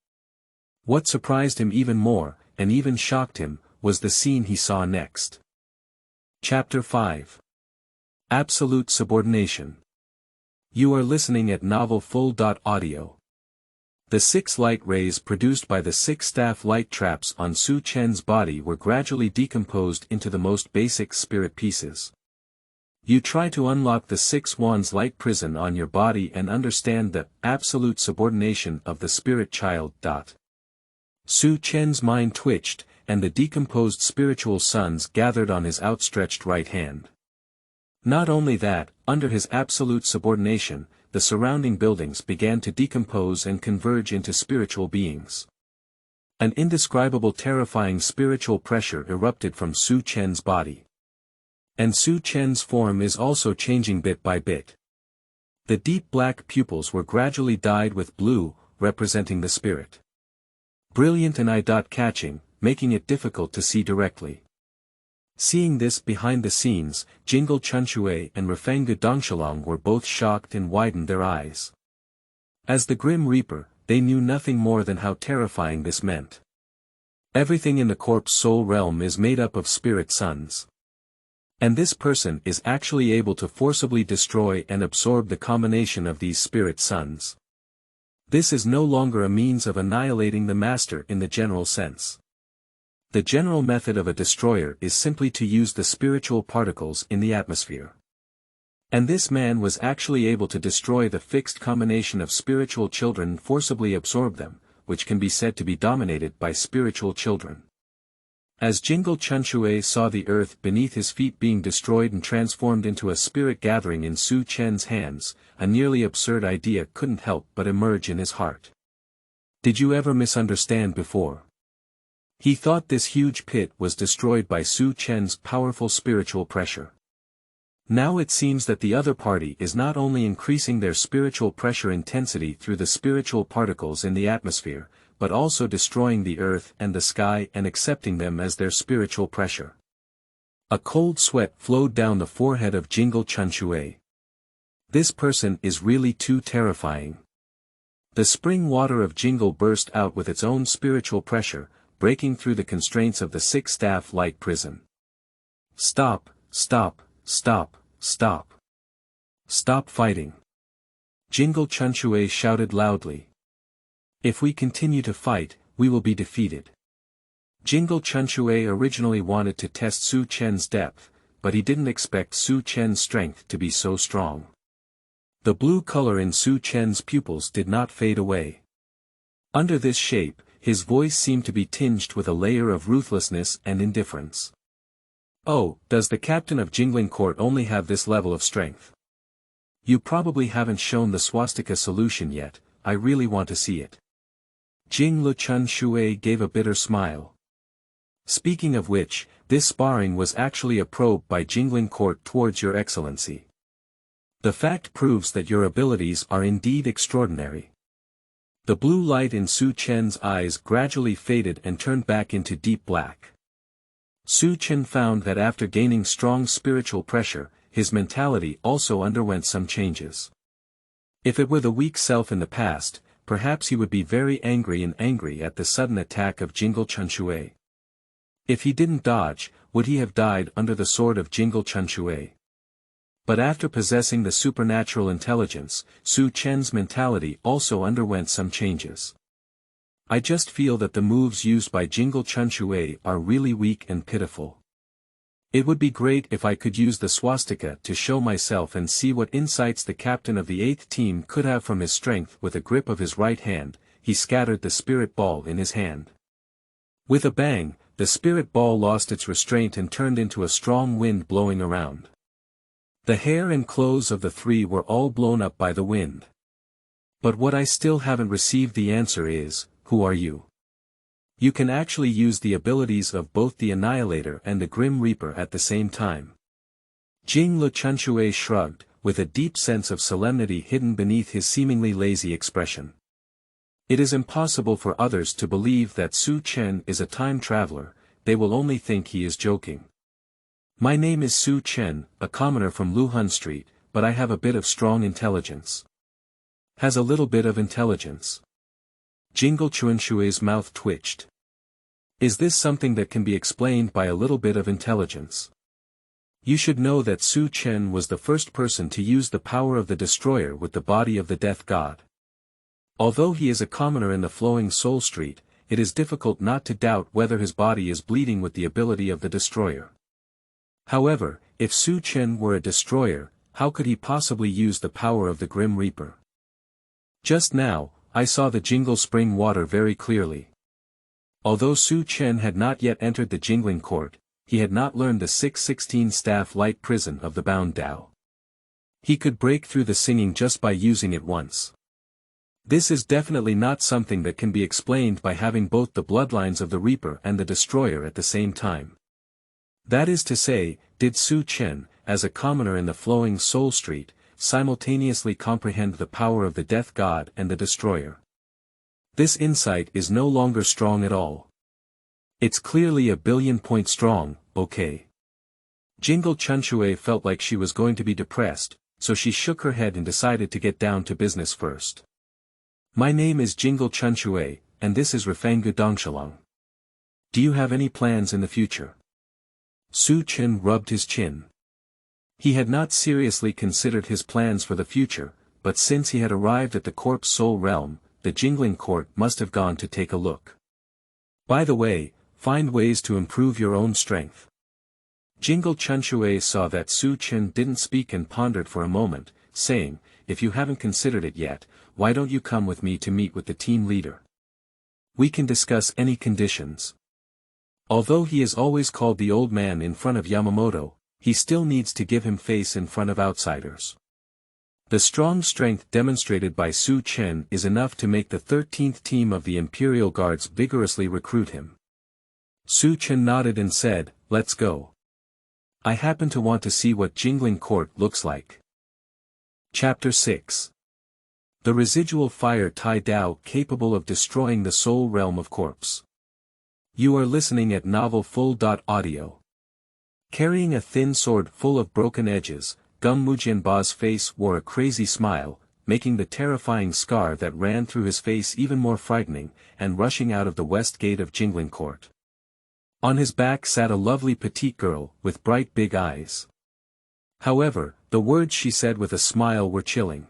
What surprised him even more, and even shocked him, was the scene he saw next. Chapter 5. Absolute Subordination. You are listening at novelfull.audio. The 6 light rays produced by the 6 staff light traps on Su Chen's body were gradually decomposed into the most basic spirit pieces. You try to unlock the 6 wands light prison on your body and understand the absolute subordination of the spirit child. Su Chen's mind twitched, and the decomposed spiritual suns gathered on his outstretched right hand. Not only that, under his absolute subordination, the surrounding buildings began to decompose and converge into spiritual beings. An indescribable terrifying spiritual pressure erupted from Su Chen's body. And Su Chen's form is also changing bit by bit. The deep black pupils were gradually dyed with blue, representing the spirit. Brilliant and eye-catching, making it difficult to see directly. Seeing this behind the scenes, Jingle Chunchue and Refengu Dongshalong were both shocked and widened their eyes. As the Grim Reaper, they knew nothing more than how terrifying this meant. Everything in the corpse soul realm is made up of spirit suns. And this person is actually able to forcibly destroy and absorb the combination of these spirit suns. This is no longer a means of annihilating the master in the general sense. The general method of a destroyer is simply to use the spiritual particles in the atmosphere. And this man was actually able to destroy the fixed combination of spiritual children and forcibly absorb them, which can be said to be dominated by spiritual children. As Jingle Chunchue saw the earth beneath his feet being destroyed and transformed into a spirit gathering in Su Chen's hands, a nearly absurd idea couldn't help but emerge in his heart. Did you ever misunderstand before? He thought this huge pit was destroyed by Su Chen's powerful spiritual pressure. Now it seems that the other party is not only increasing their spiritual pressure intensity through the spiritual particles in the atmosphere, but also destroying the earth and the sky and accepting them as their spiritual pressure. A cold sweat flowed down the forehead of Jingle Chunchue. This person is really too terrifying. The spring water of Jingle burst out with its own spiritual pressure, breaking through the constraints of the 6 staff light prison. Stop, stop, stop, stop. Stop fighting. Jingle Chunchue shouted loudly. If we continue to fight, we will be defeated. Jingle Chunchue originally wanted to test Su Chen's depth, but he didn't expect Su Chen's strength to be so strong. The blue color in Su Chen's pupils did not fade away. Under this shape, his voice seemed to be tinged with a layer of ruthlessness and indifference. Oh, does the captain of Jingling Court only have this level of strength? You probably haven't shown the swastika solution yet, I really want to see it. Jingle Chunchue gave a bitter smile. Speaking of which, this sparring was actually a probe by Jingling Court towards your excellency. The fact proves that your abilities are indeed extraordinary. The blue light in Su Chen's eyes gradually faded and turned back into deep black. Su Chen found that after gaining strong spiritual pressure, his mentality also underwent some changes. If it were the weak self in the past, perhaps he would be very angry at the sudden attack of Jingle Chunchue. If he didn't dodge, would he have died under the sword of Jingle Chunchue? But after possessing the supernatural intelligence, Su Chen's mentality also underwent some changes. I just feel that the moves used by Jingle Chunchue are really weak and pitiful. It would be great if I could use the swastika to show myself and see what insights the captain of the 8th team could have from his strength. With a grip of his right hand, he scattered the spirit ball in his hand. With a bang, the spirit ball lost its restraint and turned into a strong wind blowing around. The hair and clothes of the 3 were all blown up by the wind. But what I still haven't received the answer is, who are you? You can actually use the abilities of both the Annihilator and the Grim Reaper at the same time. Jing Lu Chunshui shrugged, with a deep sense of solemnity hidden beneath his seemingly lazy expression. It is impossible for others to believe that Su Chen is a time traveler, they will only think he is joking. My name is Su Chen, a commoner from Luhun Street, but I have a bit of strong intelligence. Has a little bit of intelligence. Jingle Chuanshui's mouth twitched. Is this something that can be explained by a little bit of intelligence? You should know that Su Chen was the first person to use the power of the destroyer with the body of the death god. Although he is a commoner in the flowing soul street, it is difficult not to doubt whether his body is bleeding with the ability of the destroyer. However, if Su Chen were a destroyer, how could he possibly use the power of the Grim Reaper? Just now, I saw the Jingle Spring water very clearly. Although Su Chen had not yet entered the Jingling Court, he had not learned the 616 staff light prison of the Bound Dao. He could break through the singing just by using it once. This is definitely not something that can be explained by having both the bloodlines of the Reaper and the Destroyer at the same time. That is to say, did Su Chen, as a commoner in the flowing soul street, simultaneously comprehend the power of the Death God and the Destroyer? This insight is no longer strong at all. It's clearly a billion-point strong, okay. Jingle Chunshue felt like she was going to be depressed, so she shook her head and decided to get down to business first. My name is Jingle Chunshue, and this is Rifengu Dongshalong. Do you have any plans in the future? Su Chen rubbed his chin. He had not seriously considered his plans for the future, but since he had arrived at the Corpse Soul Realm, the Jingling Court must have gone to take a look. By the way, find ways to improve your own strength. Jingle Chunshue saw that Su Chen didn't speak and pondered for a moment, saying, if you haven't considered it yet, why don't you come with me to meet with the team leader? We can discuss any conditions. Although he is always called the old man in front of Yamamoto, he still needs to give him face in front of outsiders. The strong strength demonstrated by Su Chen is enough to make the 13th team of the Imperial Guards vigorously recruit him. Su Chen nodded and said, let's go. I happen to want to see what Jingling Court looks like. Chapter 6. The Residual Fire Tai Dao capable of destroying the soul realm of corpse. You are listening at Novel Full.audio. Carrying a thin sword full of broken edges, Gum Mujianba's face wore a crazy smile, making the terrifying scar that ran through his face even more frightening, and rushing out of the west gate of Jingling Court. On his back sat a lovely petite girl, with bright big eyes. However, the words she said with a smile were chilling.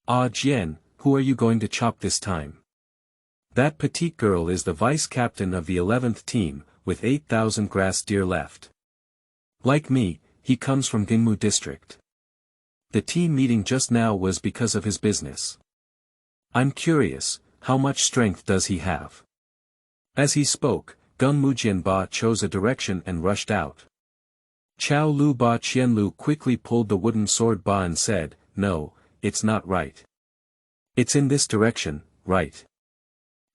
Ah Jian, who are you going to chop this time? That petite girl is the vice-captain of the 11th team, with 8,000 grass deer left. Like me, he comes from Ginmu district. The team meeting just now was because of his business. I'm curious, how much strength does he have? As he spoke, Gung Mujianba chose a direction and rushed out. Chao Lu Ba Qianlu quickly pulled the wooden sword ba and said, no, it's not right. It's in this direction, right?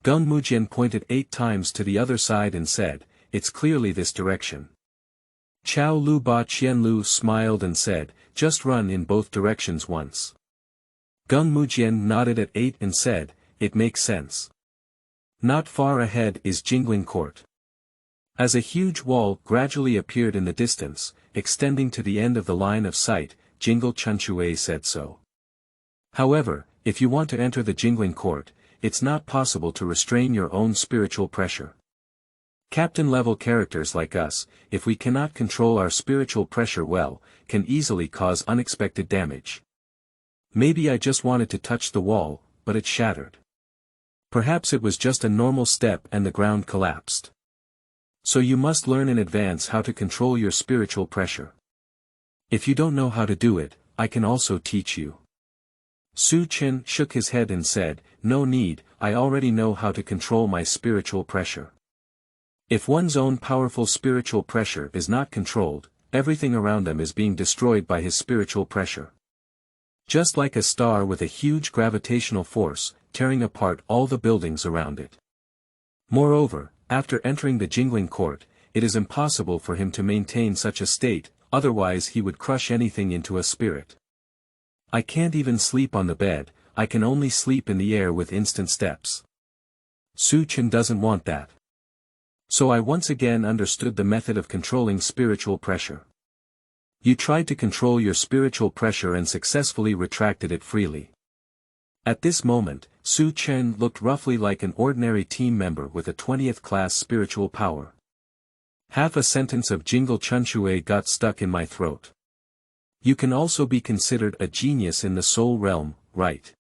Gung Mujian pointed 8 times to the other side and said, it's clearly this direction. Chao Lu Ba Qianlu smiled and said, just run in both directions once. Gung Mujian nodded at 8 and said, it makes sense. Not far ahead is Jingling Court. As a huge wall gradually appeared in the distance, extending to the end of the line of sight, Jingle Chunshue said so. However, if you want to enter the Jingling Court, it's not possible to restrain your own spiritual pressure. Captain-level characters like us, if we cannot control our spiritual pressure well, can easily cause unexpected damage. Maybe I just wanted to touch the wall, but it shattered. Perhaps it was just a normal step and the ground collapsed. So you must learn in advance how to control your spiritual pressure. If you don't know how to do it, I can also teach you. Su Chen shook his head and said, no need, I already know how to control my spiritual pressure. If one's own powerful spiritual pressure is not controlled, everything around them is being destroyed by his spiritual pressure. Just like a star with a huge gravitational force, tearing apart all the buildings around it. Moreover, after entering the jingling court, it is impossible for him to maintain such a state, otherwise he would crush anything into a spirit. I can't even sleep on the bed, I can only sleep in the air with instant steps. Su Chen doesn't want that. So I once again understood the method of controlling spiritual pressure. You tried to control your spiritual pressure and successfully retracted it freely. At this moment, Su Chen looked roughly like an ordinary team member with a 20th class spiritual power. Half a sentence of Jingle Chunshue got stuck in my throat. You can also be considered a genius in the soul realm, right?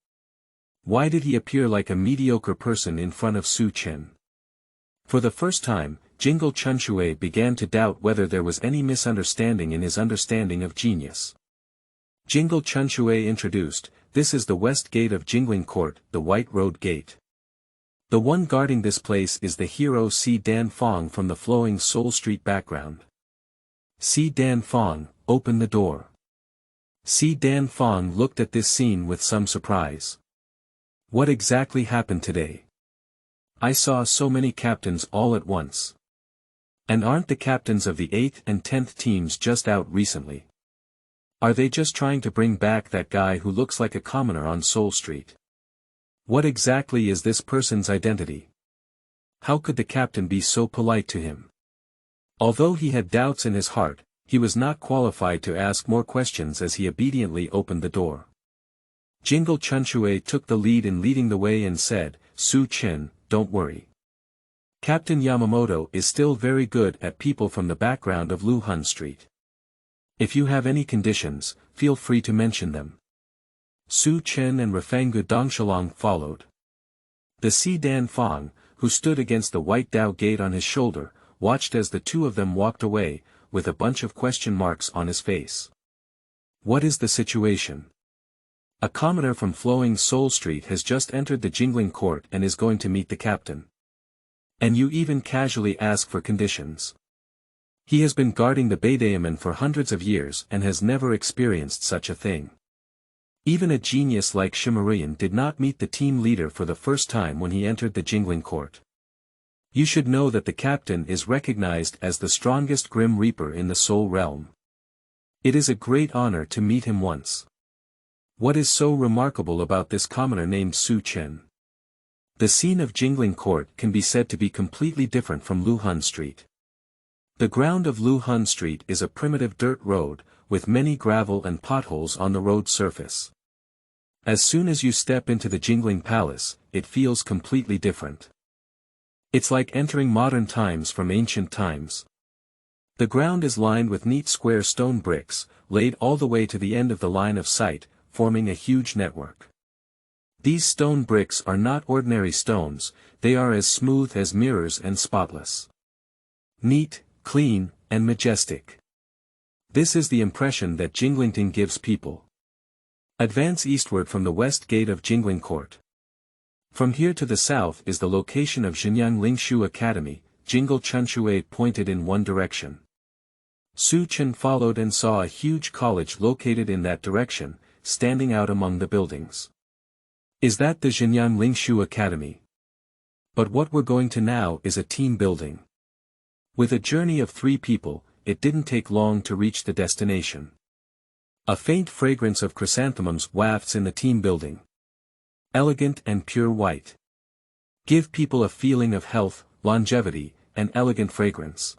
Why did he appear like a mediocre person in front of Su Chen? For the first time, Jingle Chunshue began to doubt whether there was any misunderstanding in his understanding of genius. Jingle Chunshue introduced, "This is the west gate of Jingling Court, the White Road Gate. The one guarding this place is the hero Si Dan Fong from the flowing Soul Street background. Si Dan Fong, open the door." Si Dan Fong looked at this scene with some surprise. What exactly happened today? I saw so many captains all at once. And aren't the captains of the 8th and 10th teams just out recently? Are they just trying to bring back that guy who looks like a commoner on Soul Street? What exactly is this person's identity? How could the captain be so polite to him? Although he had doubts in his heart, he was not qualified to ask more questions as he obediently opened the door. Jingle Chunshue took the lead in leading the way and said, "Su Chen, don't worry. Captain Yamamoto is still very good at people from the background of Luhun Street. If you have any conditions, feel free to mention them." Su Chen and Rafengu Dongshalong followed. The Si Dan Fong, who stood against the White Dao Gate on his shoulder, watched as the two of them walked away, with a bunch of question marks on his face. What is the situation? A commoner from flowing Soul Street has just entered the jingling court and is going to meet the captain. And you even casually ask for conditions. He has been guarding the Beidaemon for hundreds of years and has never experienced such a thing. Even a genius like Shimarian did not meet the team leader for the first time when he entered the jingling court. You should know that the captain is recognized as the strongest Grim Reaper in the Soul Realm. It is a great honor to meet him once. What is so remarkable about this commoner named Su Chen? The scene of Jingling Court can be said to be completely different from Luhun Street. The ground of Luhun Street is a primitive dirt road, with many gravel and potholes on the road surface. As soon as you step into the Jingling Palace, it feels completely different. It's like entering modern times from ancient times. The ground is lined with neat square stone bricks, laid all the way to the end of the line of sight, forming a huge network. These stone bricks are not ordinary stones, they are as smooth as mirrors and spotless. Neat, clean, and majestic. This is the impression that Jinglington gives people. Advance eastward from the west gate of Jingling Court. From here to the south is the location of Zhenyang Lingshu Academy. Jingle Chunshue pointed in one direction. Su Chen followed and saw a huge college located in that direction, standing out among the buildings. Is that the Zhenyang Lingshu Academy? But what we're going to now is a team building. With a journey of 3 people, it didn't take long to reach the destination. A faint fragrance of chrysanthemums wafts in the team building. Elegant and pure white. Give people a feeling of health, longevity, and elegant fragrance.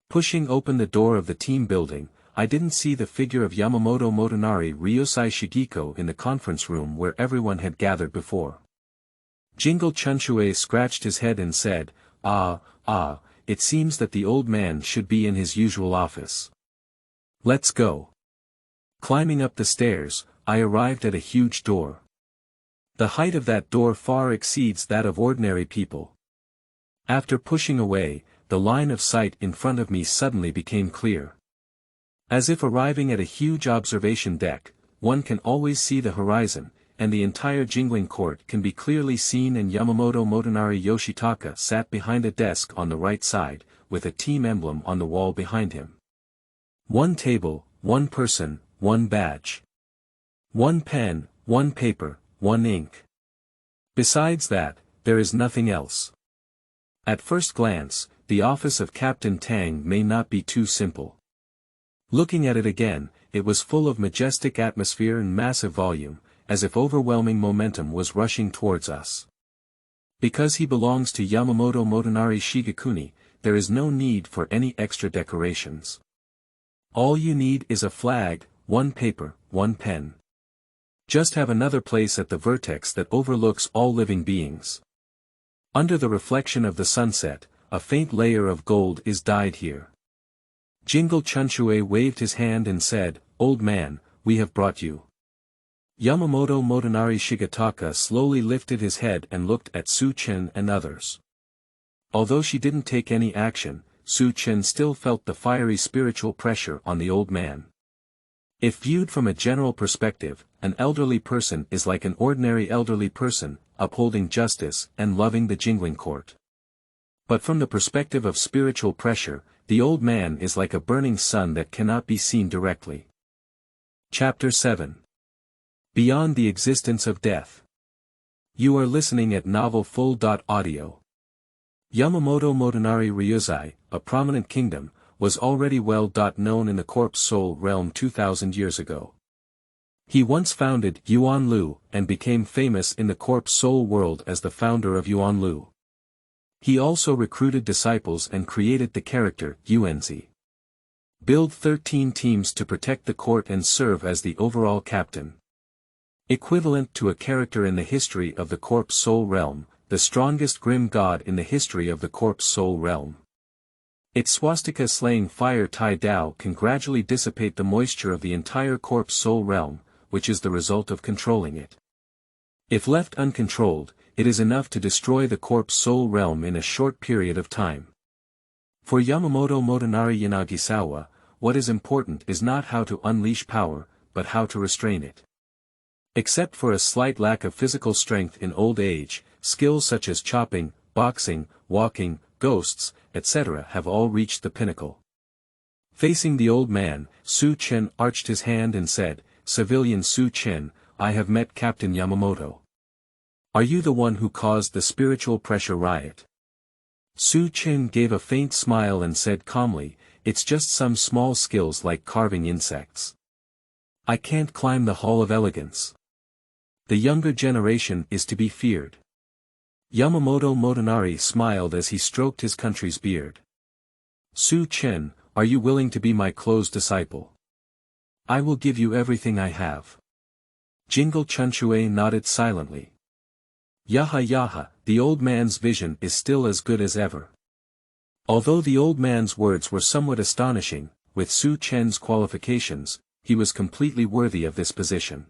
Pushing open the door of the team building, I didn't see the figure of Yamamoto Motoyama Shigemoto in the conference room where everyone had gathered before. Jingle Chunshue scratched his head and said, it seems that the old man should be in his usual office. Let's go. Climbing up the stairs, I arrived at a huge door. The height of that door far exceeds that of ordinary people. After pushing away, the line of sight in front of me suddenly became clear. As if arriving at a huge observation deck, one can always see the horizon, and the entire Jingling Court can be clearly seen, and Yamamoto Motoyama Yoshitaka sat behind a desk on the right side, with a team emblem on the wall behind him. 1 table, 1 person, 1 badge. 1 pen, 1 paper, 1 ink. Besides that, there is nothing else. At first glance, the office of Captain Tang may not be too simple. Looking at it again, it was full of majestic atmosphere and massive volume, as if overwhelming momentum was rushing towards us. Because he belongs to Yamamoto Motoyama Shigemoto, there is no need for any extra decorations. All you need is a flag, one paper, one pen. Just have another place at the vertex that overlooks all living beings. Under the reflection of the sunset, a faint layer of gold is dyed here. Jingle Chunchue waved his hand and said, "Old man, we have brought you." Yamamoto Motoyama Shigemoto slowly lifted his head and looked at Su Chen and others. Although she didn't take any action, Su Chen still felt the fiery spiritual pressure on the old man. If viewed from a general perspective, an elderly person is like an ordinary elderly person, upholding justice and loving the jingling court. But from the perspective of spiritual pressure, the old man is like a burning sun that cannot be seen directly. Chapter 7. Beyond the Existence of Death. You are listening at Novel Full.audio. Yamamoto Motoyama Ryuzai, a prominent kingdom, was already well known in the corpse soul realm 2000 years ago. He once founded Yuanlu and became famous in the corpse soul world as the founder of Yuanlu. He also recruited disciples and created the character Yuanzi. Build 13 teams to protect the court and serve as the overall captain. Equivalent to a character in the history of the corpse soul realm, the strongest grim god in the history of the corpse soul realm. Its swastika slaying fire Tai Dao can gradually dissipate the moisture of the entire corpse soul realm, which is the result of controlling it. If left uncontrolled, it is enough to destroy the corpse soul realm in a short period of time. For Yamamoto Motoyama Yanagisawa, what is important is not how to unleash power, but how to restrain it. Except for a slight lack of physical strength in old age, skills such as chopping, boxing, walking, ghosts, etc. have all reached the pinnacle. Facing the old man, Su Chen arched his hand and said, "Civilian Su Chen, I have met Captain Yamamoto. Are you the one who caused the spiritual pressure riot?" Su Chen gave a faint smile and said calmly, "It's just some small skills like carving insects. I can't climb the Hall of Elegance. The younger generation is to be feared." Yamamoto Motoyama smiled as he stroked his country's beard. "Su Chen, are you willing to be my close disciple? I will give you everything I have." Jingle Chunchue nodded silently. Yaha, the old man's vision is still as good as ever. Although the old man's words were somewhat astonishing, with Su Chen's qualifications, he was completely worthy of this position.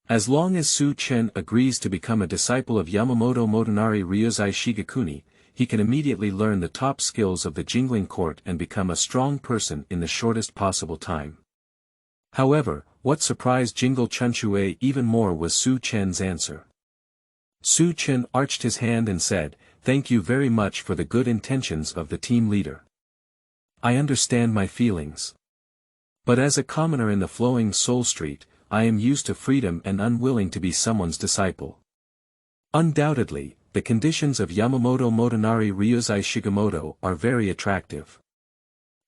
As long as Su Chen agrees to become a disciple of Yamamoto Motoyama Ryuzai Shigemoto, he can immediately learn the top skills of the jingling court and become a strong person in the shortest possible time. However, what surprised Jingle Chunchue even more was Su Chen's answer. Su Chen arched his hand and said, "Thank you very much for the good intentions of the team leader. I understand my feelings. But as a commoner in the flowing soul street, I am used to freedom and unwilling to be someone's disciple." Undoubtedly, the conditions of Yamamoto Motoyama Ryuzai Shigemoto are very attractive.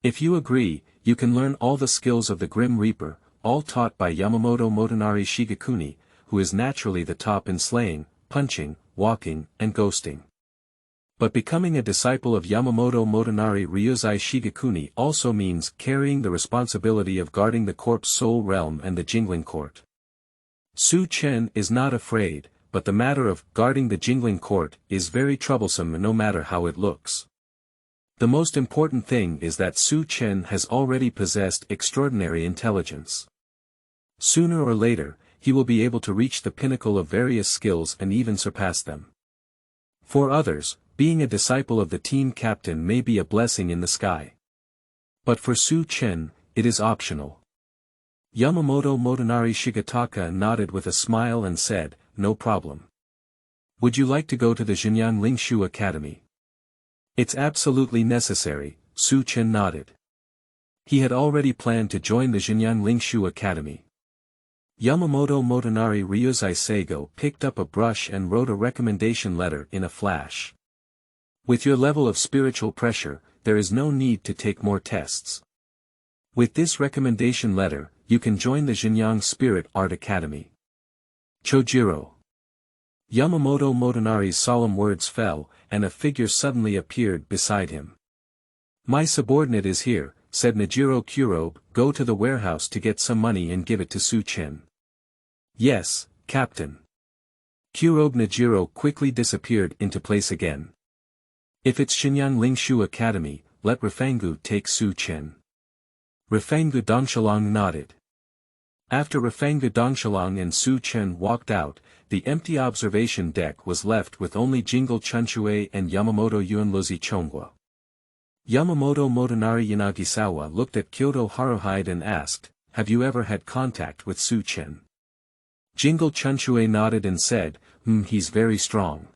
If you agree, you can learn all the skills of the Grim Reaper, all taught by Yamamoto Motoyama Shigemoto, who is naturally the top in slaying, punching, walking, and ghosting. But becoming a disciple of Yamamoto Motoyama Ryuzai Shigemoto also means carrying the responsibility of guarding the corpse soul realm and the jingling court. Su Chen is not afraid, but the matter of guarding the jingling court is very troublesome no matter how it looks. The most important thing is that Su Chen has already possessed extraordinary intelligence. Sooner or later, he will be able to reach the pinnacle of various skills and even surpass them. For others, being a disciple of the team captain may be a blessing in the sky. But for Su Chen, it is optional. Yamamoto Motoyama Shigemoto nodded with a smile and said, "No problem. Would you like to go to the Zhenyang Lingshu Academy?" "It's absolutely necessary," Su Chen nodded. He had already planned to join the Zhenyang Lingshu Academy. Yamamoto Motonari Ryuzai Seigo picked up a brush and wrote a recommendation letter in a flash. With your level of spiritual pressure, there is no need to take more tests. With this recommendation letter, you can join the Zhenyang Spirit Art Academy. Chojiro. Yamamoto Motonari's solemn words fell, and a figure suddenly appeared beside him. My subordinate is here, said Nejiro Kurobe, go to the warehouse to get some money and give it to Su Chen. Yes, Captain. Kurobe Nejiro quickly disappeared into place again. If it's Zhenyang Lingshu Academy, let Rifengu take Su Chen. Rifengu Dongshalong nodded. After Rifengu Dongshalong and Su Chen walked out, the empty observation deck was left with only Jingle Chunchue and Yamamoto Yuanluzi Chongwa. Yamamoto Motonari Yanagisawa looked at Kyoto Haruhide and asked, have you ever had contact with Su Chen? Jingle Chunchue nodded and said, he's very strong.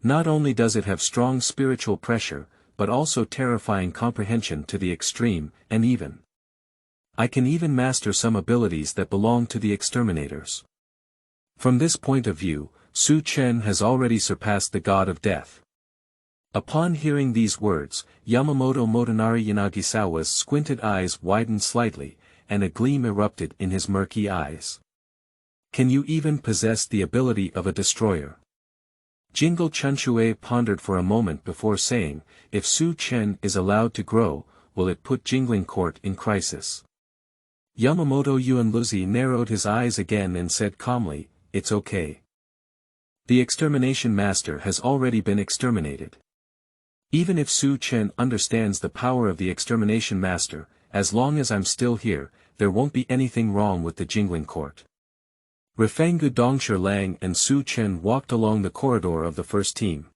Not only does it have strong spiritual pressure, but also terrifying comprehension to the extreme, and even. I can even master some abilities that belong to the exterminators. From this point of view, Su Chen has already surpassed the god of death. Upon hearing these words, Yamamoto Motonari Yanagisawa's squinted eyes widened slightly, and a gleam erupted in his murky eyes. Can you even possess the ability of a destroyer? Jingle Chunchue pondered for a moment before saying, if Su Chen is allowed to grow, will it put Jingling Court in crisis? Yamamoto Yuanluzi narrowed his eyes again and said calmly, it's okay. The extermination master has already been exterminated. Even if Su Chen understands the power of the extermination master, as long as I'm still here, there won't be anything wrong with the Jingling Court. Rifengu Dongsher Lang and Su Chen walked along the corridor of the first team.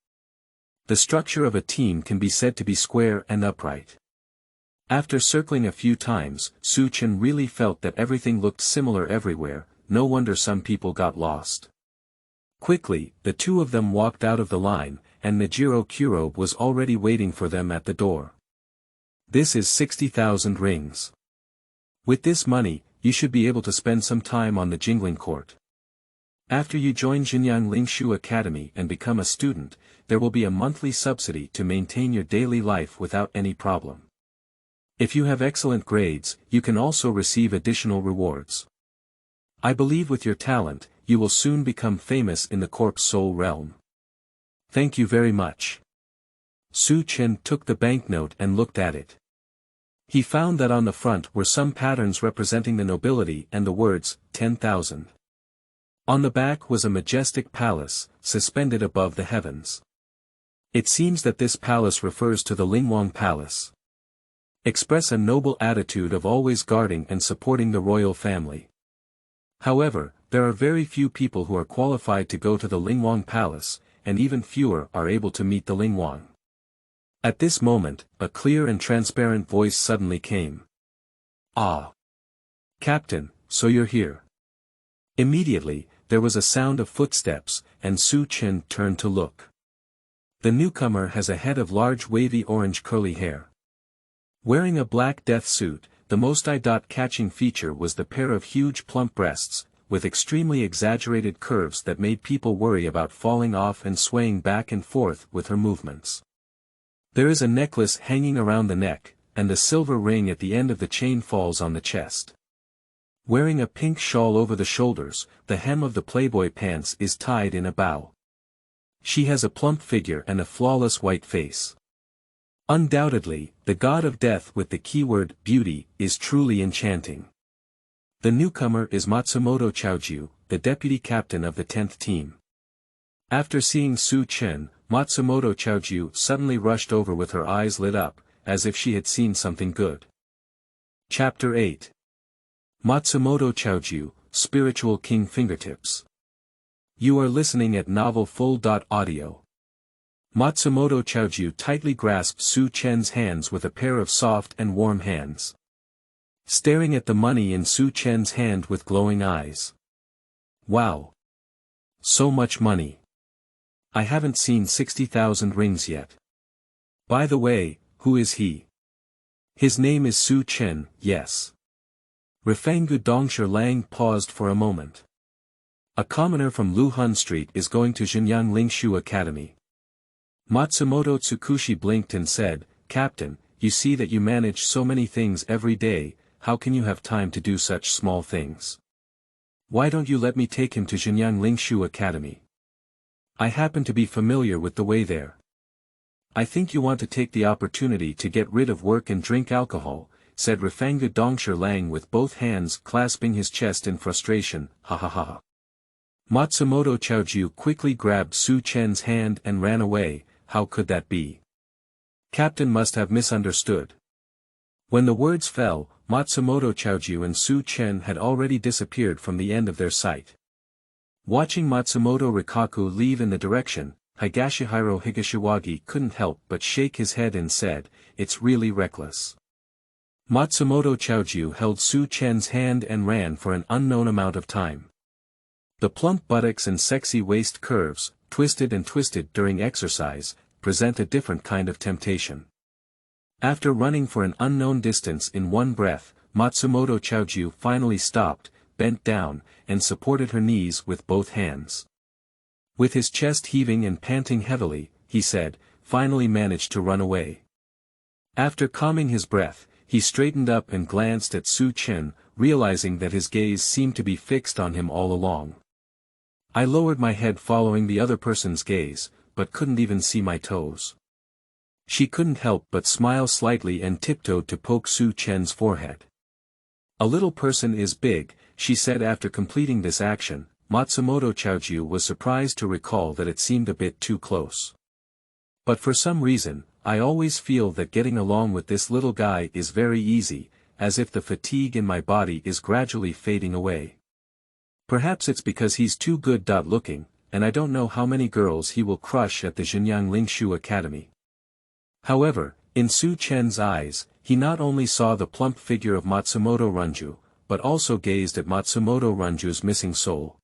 The structure of a team can be said to be square and upright. After circling a few times, Su Chen really felt that everything looked similar everywhere, no wonder some people got lost. Quickly, the two of them walked out of the line, and Nejiro Kurobe was already waiting for them at the door. This is 60,000 rings. With this money, you should be able to spend some time on the Jingling Court. After you join Zhenyang Lingshu Academy and become a student, there will be a monthly subsidy to maintain your daily life without any problem. If you have excellent grades, you can also receive additional rewards. I believe with your talent, you will soon become famous in the corpse soul realm. Thank you very much. Su Chen took the banknote and looked at it. He found that on the front were some patterns representing the nobility and the words, 10,000. On the back was a majestic palace, suspended above the heavens. It seems that this palace refers to the Lingwang Palace. Express a noble attitude of always guarding and supporting the royal family. However, there are very few people who are qualified to go to the Lingwang Palace, and even fewer are able to meet the Lingwang. At this moment, a clear and transparent voice suddenly came. Ah! Captain, so you're here. Immediately, there was a sound of footsteps, and Su Chen turned to look. The newcomer has a head of large wavy orange curly hair. Wearing a black death suit, the most eye-catching feature was the pair of huge plump breasts, with extremely exaggerated curves that made people worry about falling off and swaying back and forth with her movements. There is a necklace hanging around the neck, and the silver ring at the end of the chain falls on the chest. Wearing a pink shawl over the shoulders, the hem of the playboy pants is tied in a bow. She has a plump figure and a flawless white face. Undoubtedly, the god of death with the keyword beauty is truly enchanting. The newcomer is Matsumoto Chaoju, the deputy captain of the 10th team. After seeing Su Chen, Matsumoto Chaoju suddenly rushed over with her eyes lit up, as if she had seen something good. Chapter 8. Matsumoto Chaoju, Spiritual King Fingertips. You are listening at novelfull.audio. Matsumoto Chaoju tightly grasped Su Chen's hands with a pair of soft and warm hands. Staring at the money in Su Chen's hand with glowing eyes. Wow! So much money. I haven't seen 60,000 rings yet. By the way, who is he? His name is Su Chen, yes. Refengu Dongsher Lang paused for a moment. A commoner from Luhun Street is going to Zhenyang Lingshu Academy. Matsumoto Tsukushi blinked and said, Captain, you see that you manage so many things every day, how can you have time to do such small things? Why don't you let me take him to Zhenyang Lingshu Academy? I happen to be familiar with the way there. I think you want to take the opportunity to get rid of work and drink alcohol, said Refengu Dongsher Lang with both hands clasping his chest in frustration, ha ha ha. Matsumoto Chaoju quickly grabbed Su Chen's hand and ran away. How could that be? Captain must have misunderstood. When the words fell, Matsumoto Chaoju and Su Chen had already disappeared from the end of their sight. Watching Matsumoto Rikaku leave in the direction, Higashihiro Higashiwagi couldn't help but shake his head and said, it's really reckless. Matsumoto Chaoju held Su Chen's hand and ran for an unknown amount of time. The plump buttocks and sexy waist curves, twisted and twisted during exercise, present a different kind of temptation. After running for an unknown distance in one breath, Matsumoto Chaoju finally stopped, bent down, and supported her knees with both hands. With his chest heaving and panting heavily, he said, finally managed to run away. After calming his breath, he straightened up and glanced at Su Chen, realizing that his gaze seemed to be fixed on him all along. I lowered my head following the other person's gaze, but couldn't even see my toes. She couldn't help but smile slightly and tiptoed to poke Su Chen's forehead. A little person is big, she said after completing this action. Matsumoto Chaoju was surprised to recall that it seemed a bit too close. But for some reason, I always feel that getting along with this little guy is very easy, as if the fatigue in my body is gradually fading away. Perhaps it's because he's too good looking, and I don't know how many girls he will crush at the Zhenyang Lingshu Academy. However, in Su Chen's eyes, he not only saw the plump figure of Matsumoto Ranju, but also gazed at Matsumoto Ranju's missing soul.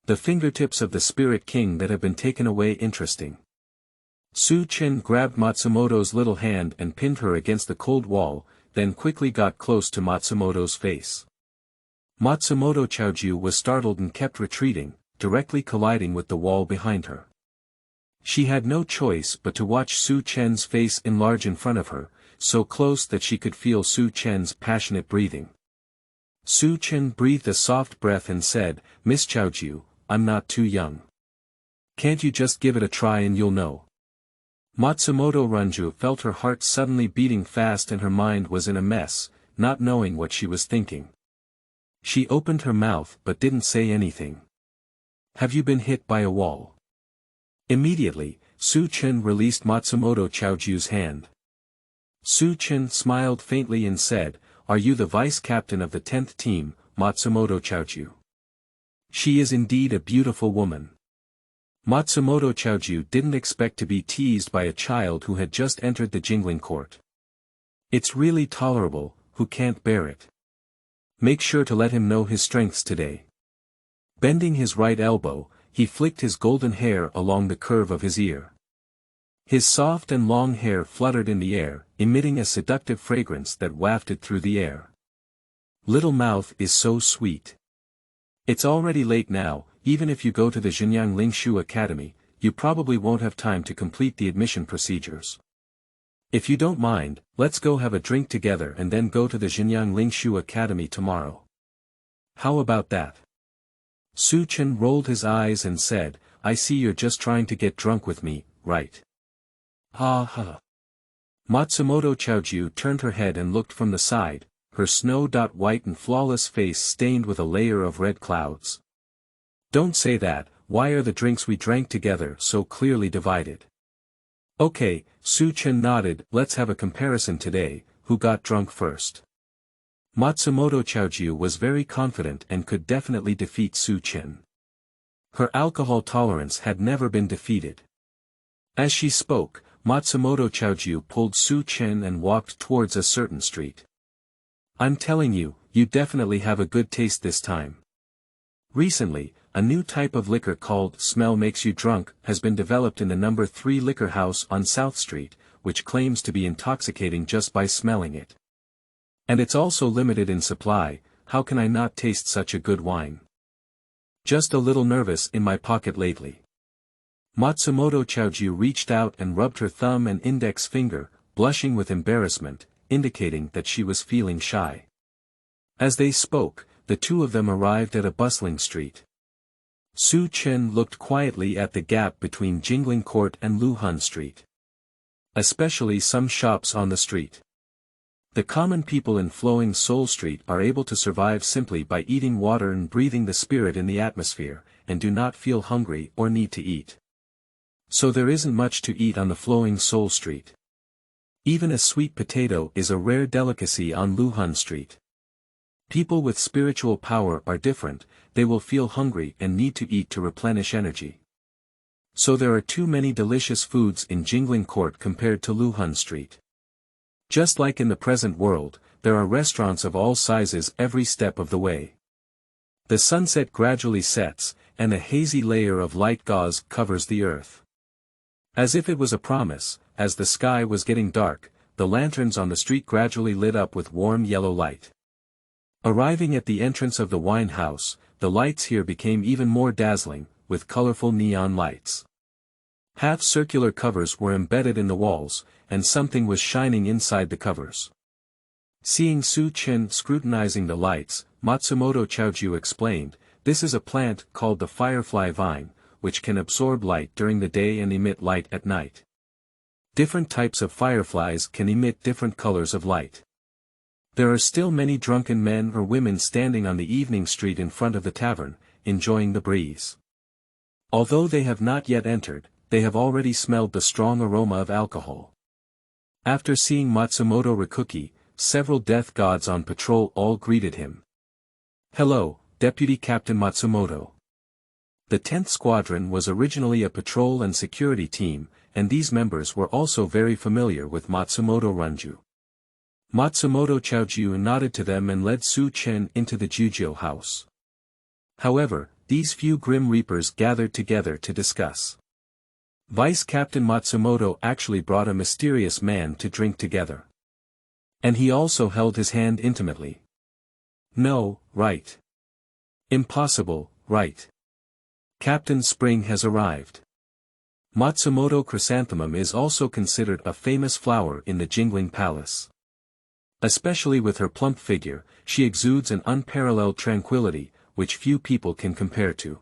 The fingertips of the spirit king that have been taken away. Interesting. Su Chen grabbed Matsumoto's little hand and pinned her against the cold wall, then quickly got close to Matsumoto's face. Matsumoto Chaoju was startled and kept retreating, directly colliding with the wall behind her. She had no choice but to watch Su Chen's face enlarge in front of her, so close that she could feel Su Chen's passionate breathing. Su Chen breathed a soft breath and said, Miss Chaoju, I'm not too young. Can't you just give it a try and you'll know? Matsumoto Ranju felt her heart suddenly beating fast and her mind was in a mess, not knowing what she was thinking. She opened her mouth but didn't say anything. Have you been hit by a wall? Immediately, Su Chen released Matsumoto Chaoju's hand. Su Chen smiled faintly and said, Are you the vice-captain of the 10th team, Matsumoto Chaoju? She is indeed a beautiful woman. Matsumoto Chaoju didn't expect to be teased by a child who had just entered the jingling court. It's really tolerable, who can't bear it? Make sure to let him know his strengths today. Bending his right elbow, he flicked his golden hair along the curve of his ear. His soft and long hair fluttered in the air, emitting a seductive fragrance that wafted through the air. Little mouth is so sweet. It's already late now, even if you go to the Zhenyang Lingshu Academy, you probably won't have time to complete the admission procedures. If you don't mind, let's go have a drink together and then go to the Zhenyang Lingshu Academy tomorrow. How about that? Su Chen rolled his eyes and said, I see you're just trying to get drunk with me, right? Ha ha. Matsumoto Chaoju turned her head and looked from the side, her snow-white and flawless face stained with a layer of red clouds. Don't say that, why are the drinks we drank together so clearly divided? Okay, Su Chen nodded, let's have a comparison today, who got drunk first. Matsumoto Chaoju was very confident and could definitely defeat Su Chen. Her alcohol tolerance had never been defeated. As she spoke, Matsumoto Chaoju pulled Su Chen and walked towards a certain street. I'm telling you, you definitely have a good taste this time. Recently, a new type of liquor called Smell Makes You Drunk has been developed in the No. 3 liquor house on South Street, which claims to be intoxicating just by smelling it. And it's also limited in supply. How can I not taste such a good wine? Just a little nervous in my pocket lately. Matsumoto Chaoju reached out and rubbed her thumb and index finger, blushing with embarrassment, indicating that she was feeling shy. As they spoke, the two of them arrived at a bustling street. Su Chen looked quietly at the gap between Jingling Court and Luhun Street. Especially some shops on the street. The common people in Flowing Soul Street are able to survive simply by eating water and breathing the spirit in the atmosphere, and do not feel hungry or need to eat. So there isn't much to eat on the Flowing Soul Street. Even a sweet potato is a rare delicacy on Luhun Street. People with spiritual power are different, they will feel hungry and need to eat to replenish energy. So there are too many delicious foods in Jingling Court compared to Luhun Street. Just like in the present world, there are restaurants of all sizes every step of the way. The sunset gradually sets, and a hazy layer of light gauze covers the earth. As if it was a promise, as the sky was getting dark, the lanterns on the street gradually lit up with warm yellow light. Arriving at the entrance of the wine house, the lights here became even more dazzling, with colorful neon lights. Half-circular covers were embedded in the walls, and something was shining inside the covers. Seeing Su Chen scrutinizing the lights, Matsumoto Chaoju explained, "This is a plant called the firefly vine, which can absorb light during the day and emit light at night. Different types of fireflies can emit different colors of light. There are still many drunken men or women standing on the evening street in front of the tavern, enjoying the breeze. Although they have not yet entered, they have already smelled the strong aroma of alcohol." After seeing Matsumoto Rikuki, several death gods on patrol all greeted him. "Hello, Deputy Captain Matsumoto." The 10th Squadron was originally a patrol and security team, and these members were also very familiar with Matsumoto Ranju. Matsumoto Chaoju nodded to them and led Su Chen into the Jujyo house. However, these few Grim Reapers gathered together to discuss. Vice Captain Matsumoto actually brought a mysterious man to drink together. And he also held his hand intimately. "No, right. Impossible, right. Captain Spring has arrived." Matsumoto Chrysanthemum is also considered a famous flower in the Jingling Palace. Especially with her plump figure, she exudes an unparalleled tranquility, which few people can compare to.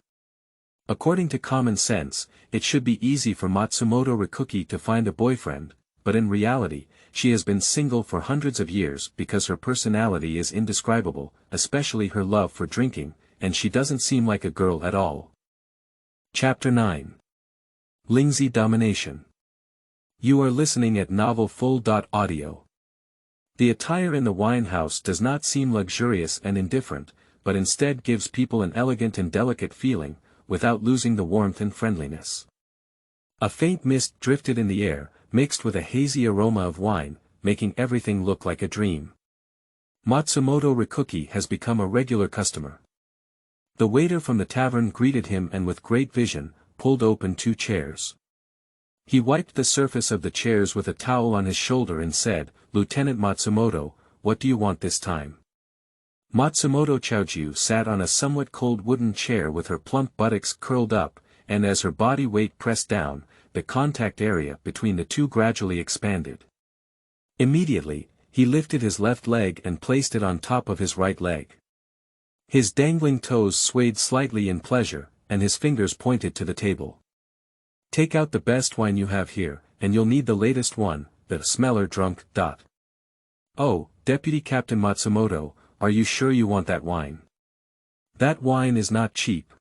According to common sense, it should be easy for Matsumoto Rikuki to find a boyfriend, but in reality, she has been single for hundreds of years because her personality is indescribable, especially her love for drinking, and she doesn't seem like a girl at all. Chapter 9. Lingzi Domination. You are listening at Novel Full.audio. The attire in the wine house does not seem luxurious and indifferent, but instead gives people an elegant and delicate feeling, without losing the warmth and friendliness. A faint mist drifted in the air, mixed with a hazy aroma of wine, making everything look like a dream. Matsumoto Rikuki has become a regular customer. The waiter from the tavern greeted him and with great vision, pulled open 2 chairs. He wiped the surface of the chairs with a towel on his shoulder and said, "Lieutenant Matsumoto, what do you want this time?" Matsumoto Chaoju sat on a somewhat cold wooden chair with her plump buttocks curled up, and as her body weight pressed down, the contact area between the two gradually expanded. Immediately, he lifted his left leg and placed it on top of his right leg. His dangling toes swayed slightly in pleasure, and his fingers pointed to the table. "Take out the best wine you have here, and you'll need the latest one, the smeller drunk. Oh, Deputy Captain Matsumoto, are you sure you want that wine? That wine is not cheap.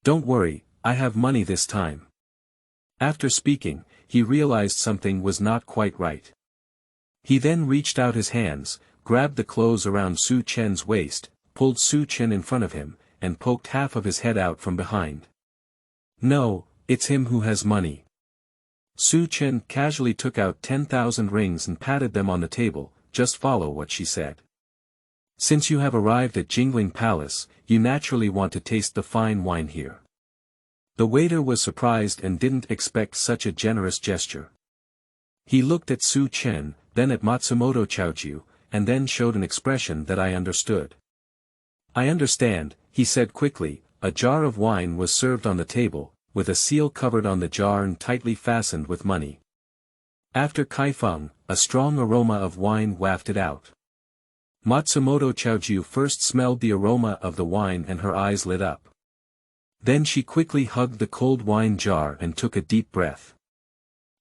Don't worry, I have money this time." After speaking, he realized something was not quite right. He then reached out his hands, grabbed the clothes around Su Chen's waist, pulled Su Chen in front of him, and poked half of his head out from behind. "No, it's him who has money." Su Chen casually took out 10,000 rings and patted them on the table. "Just follow what she said. Since you have arrived at Jingling Palace, you naturally want to taste the fine wine here." The waiter was surprised and didn't expect such a generous gesture. He looked at Su Chen, then at Matsumoto Chaoju, and then showed an expression that I understood. "I understand," he said quickly. A jar of wine was served on the table, with a seal covered on the jar and tightly fastened with money. After Kaifeng, a strong aroma of wine wafted out. Matsumoto Chaoju first smelled the aroma of the wine and her eyes lit up. Then she quickly hugged the cold wine jar and took a deep breath.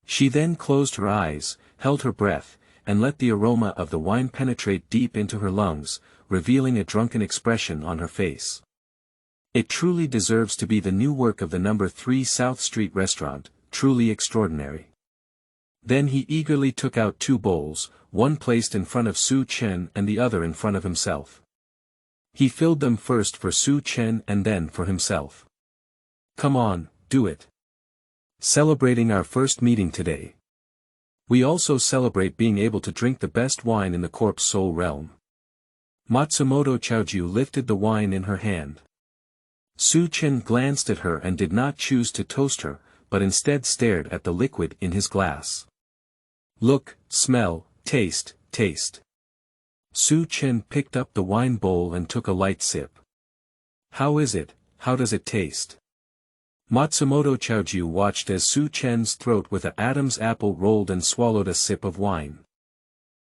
She then closed her eyes, held her breath, and let the aroma of the wine penetrate deep into her lungs, revealing a drunken expression on her face. "It truly deserves to be the new work of the No. 3 South Street restaurant, truly extraordinary." Then he eagerly took out 2 bowls, one placed in front of Su Chen and the other in front of himself. He filled them first for Su Chen and then for himself. "Come on, do it. Celebrating our first meeting today. We also celebrate being able to drink the best wine in the corpse soul realm." Matsumoto Chaoju lifted the wine in her hand. Su Chen glanced at her and did not choose to toast her, but instead stared at the liquid in his glass. "Look, smell, taste, taste." Su Chen picked up the wine bowl and took a light sip. "How is it? How does it taste?" Matsumoto Chaoju watched as Su Chen's throat with an Adam's apple rolled and swallowed a sip of wine.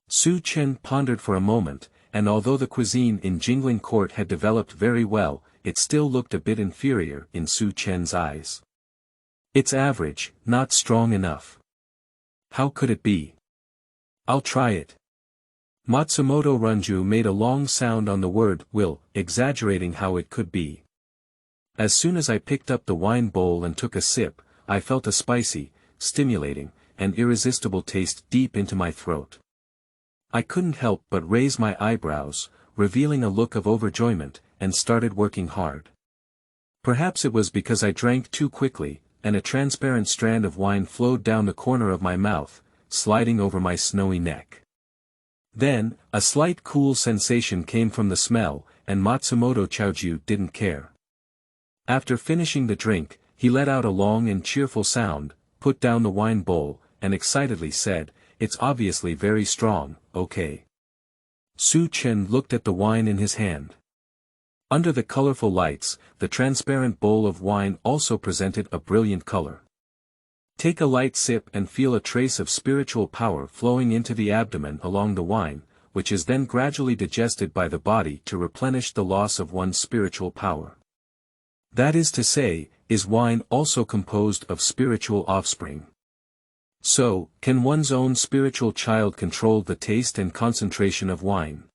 Su Chen pondered for a moment, and although the cuisine in Jingling Court had developed very well, it still looked a bit inferior in Su Chen's eyes. "It's average, not strong enough. How could it be? I'll try it." Matsumoto Ranju made a long sound on the word "will," exaggerating how it could be. "As soon as I picked up the wine bowl and took a sip, I felt a spicy, stimulating, and irresistible taste deep into my throat. I couldn't help but raise my eyebrows, revealing a look of overjoyment, and started working hard. Perhaps it was because I drank too quickly, and a transparent strand of wine flowed down the corner of my mouth, sliding over my snowy neck. Then, a slight cool sensation came from the smell, and Matsumoto Chaoju didn't care. After finishing the drink, he let out a long and cheerful sound, put down the wine bowl, and excitedly said, "It's obviously very strong, okay." Su Chen looked at the wine in his hand. Under the colorful lights, the transparent bowl of wine also presented a brilliant color. Take a light sip and feel a trace of spiritual power flowing into the abdomen along the wine, which is then gradually digested by the body to replenish the loss of one's spiritual power. That is to say, is wine also composed of spiritual offspring? So, can one's own spiritual child control the taste and concentration of wine?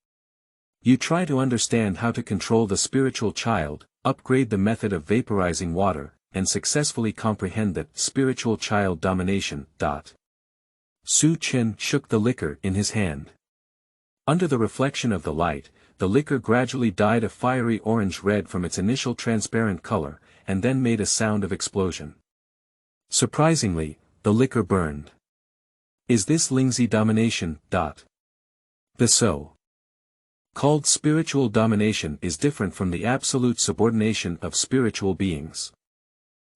You try to understand how to control the spiritual child, upgrade the method of vaporizing water, and successfully comprehend that spiritual child domination. Su Chen shook the liquor in his hand. Under the reflection of the light, the liquor gradually dyed a fiery orange-red from its initial transparent color, and then made a sound of explosion. Surprisingly, the liquor burned. Is this Lingzi domination? The so-called spiritual domination is different from the absolute subordination of spiritual beings.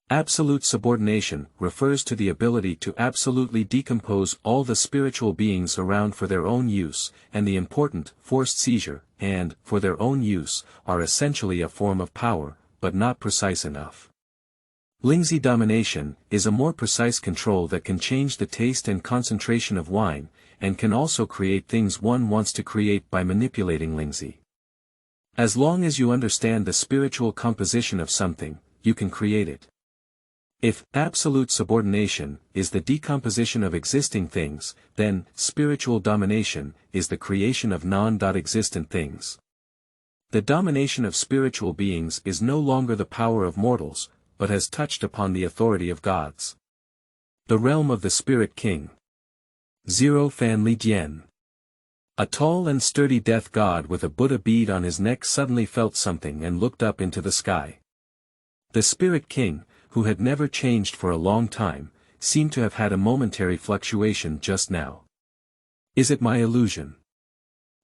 Absolute subordination refers to the ability to absolutely decompose all the spiritual beings around for their own use, and the important forced seizure, and, for their own use, are essentially a form of power, but not precise enough. Lingzi domination is a more precise control that can change the taste and concentration of wine, and can also create things one wants to create by manipulating Lingzi. As long as you understand the spiritual composition of something, you can create it. If absolute subordination is the decomposition of existing things, then spiritual domination is the creation of non-existent things. The domination of spiritual beings is no longer the power of mortals, but has touched upon the authority of gods. The realm of the Spirit King. Zero Fan Li Jian. A tall and sturdy death god with a Buddha bead on his neck suddenly felt something and looked up into the sky. The Spirit King, who had never changed for a long time, seemed to have had a momentary fluctuation just now. Is it my illusion?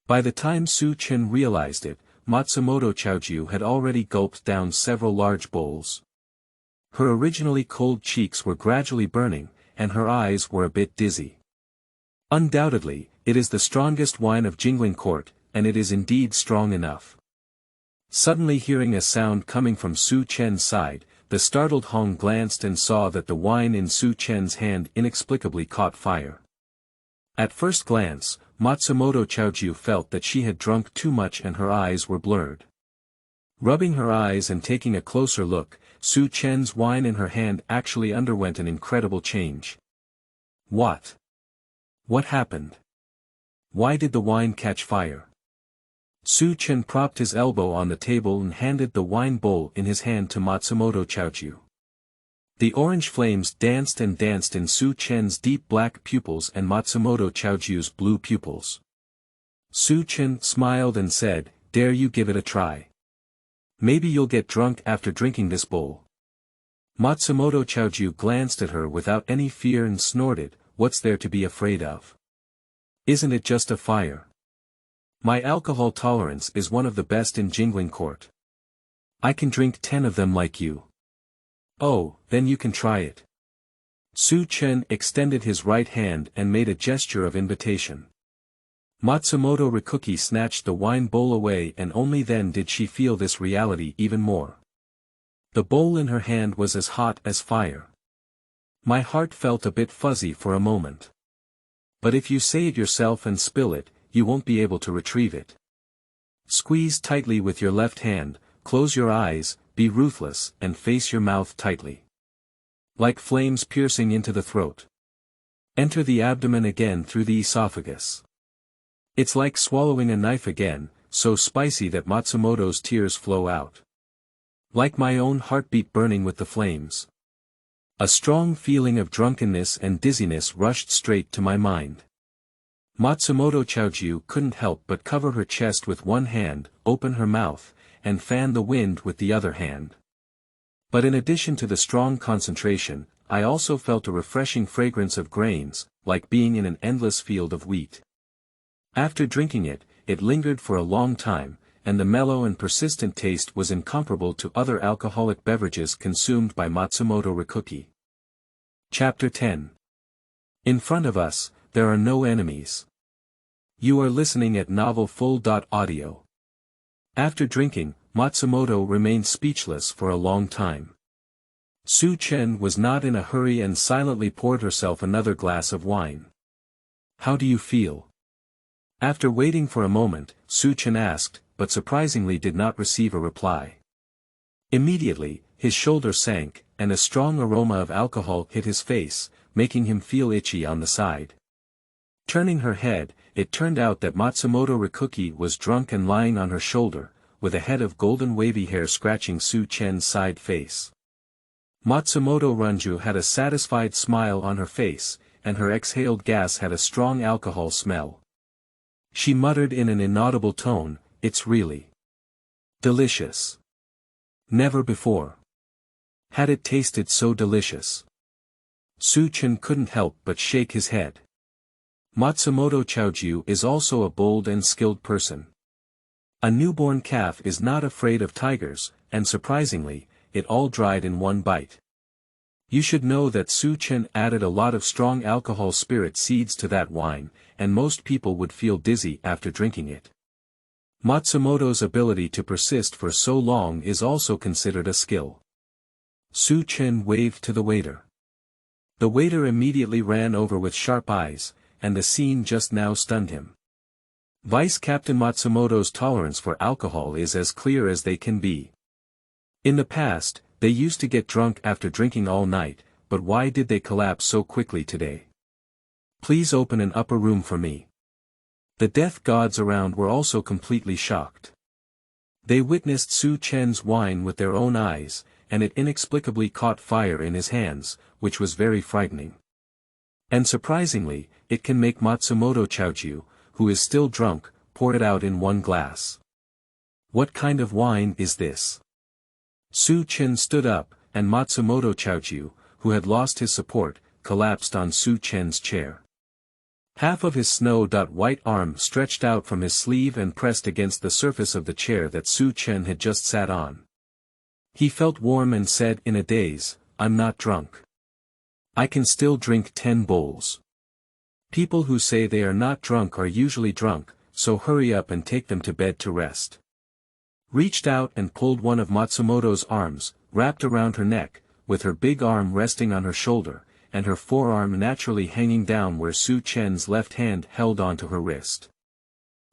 By the time Su Chen realized it, Matsumoto Chaoju had already gulped down several large bowls. Her originally cold cheeks were gradually burning, and her eyes were a bit dizzy. Undoubtedly, it is the strongest wine of Jingling Court, and it is indeed strong enough. Suddenly hearing a sound coming from Su Chen's side, the startled Hong glanced and saw that the wine in Su Chen's hand inexplicably caught fire. At first glance, Matsumoto Chaoju felt that she had drunk too much and her eyes were blurred. Rubbing her eyes and taking a closer look, Su Chen's wine in her hand actually underwent an incredible change. What? What happened? Why did the wine catch fire? Su Chen propped his elbow on the table and handed the wine bowl in his hand to Matsumoto Chaoju. The orange flames danced and danced in Su Chen's deep black pupils and Matsumoto Chaoju's blue pupils. Su Chen smiled and said, "Dare you give it a try? Maybe you'll get drunk after drinking this bowl." Matsumoto Chaoju glanced at her without any fear and snorted, "What's there to be afraid of? Isn't it just a fire? My alcohol tolerance is one of the best in Jingling Court. I can drink 10 of them like you." "Oh, then you can try it." Su Chen extended his right hand and made a gesture of invitation. Matsumoto Rikuki snatched the wine bowl away and only then did she feel this reality even more. The bowl in her hand was as hot as fire. My heart felt a bit fuzzy for a moment. But if you say it yourself and spill it, you won't be able to retrieve it. Squeeze tightly with your left hand, close your eyes, be ruthless, and face your mouth tightly. Like flames piercing into the throat. Enter the abdomen again through the esophagus. It's like swallowing a knife again, so spicy that Matsumoto's tears flow out. Like my own heartbeat burning with the flames. A strong feeling of drunkenness and dizziness rushed straight to my mind. Matsumoto Chaoju couldn't help but cover her chest with one hand, open her mouth, and fan the wind with the other hand. But in addition to the strong concentration, I also felt a refreshing fragrance of grains, like being in an endless field of wheat. After drinking it, it lingered for a long time, and the mellow and persistent taste was incomparable to other alcoholic beverages consumed by Matsumoto Rikuki. Chapter 10. In front of us, there are no enemies. You are listening at Novel Full.audio. After drinking, Matsumoto remained speechless for a long time. Su Chen was not in a hurry and silently poured herself another glass of wine. "How do you feel?" After waiting for a moment, Su Chen asked, but surprisingly did not receive a reply. Immediately, his shoulder sank, and a strong aroma of alcohol hit his face, making him feel itchy on the side. Turning her head, it turned out that Matsumoto Rikuki was drunk and lying on her shoulder, with a head of golden wavy hair scratching Su Chen's side face. Matsumoto Ranju had a satisfied smile on her face, and her exhaled gas had a strong alcohol smell. She muttered in an inaudible tone, "It's really delicious. Never before had it tasted so delicious." Su Chen couldn't help but shake his head. Matsumoto Chaoju is also a bold and skilled person. A newborn calf is not afraid of tigers, and surprisingly, it all dried in one bite. You should know that Su Chen added a lot of strong alcohol spirit seeds to that wine, and most people would feel dizzy after drinking it. Matsumoto's ability to persist for so long is also considered a skill. Su Chen waved to the waiter. The waiter immediately ran over with sharp eyes, and the scene just now stunned him. Vice Captain Matsumoto's tolerance for alcohol is as clear as they can be. In the past, they used to get drunk after drinking all night, but why did they collapse so quickly today? "Please open an upper room for me." The death gods around were also completely shocked. They witnessed Su Chen's wine with their own eyes, and it inexplicably caught fire in his hands, which was very frightening. And surprisingly, it can make Matsumoto Chaoju, who is still drunk, pour it out in one glass. What kind of wine is this? Su Chen stood up, and Matsumoto Chaoju, who had lost his support, collapsed on Su Chen's chair. Half of his snow-white arm stretched out from his sleeve and pressed against the surface of the chair that Su Chen had just sat on. He felt warm and said in a daze, "I'm not drunk. I can still drink 10 bowls." People who say they are not drunk are usually drunk, so hurry up and take them to bed to rest. Reached out and pulled one of Matsumoto's arms, wrapped around her neck, with her big arm resting on her shoulder, and her forearm naturally hanging down where Su Chen's left hand held onto her wrist.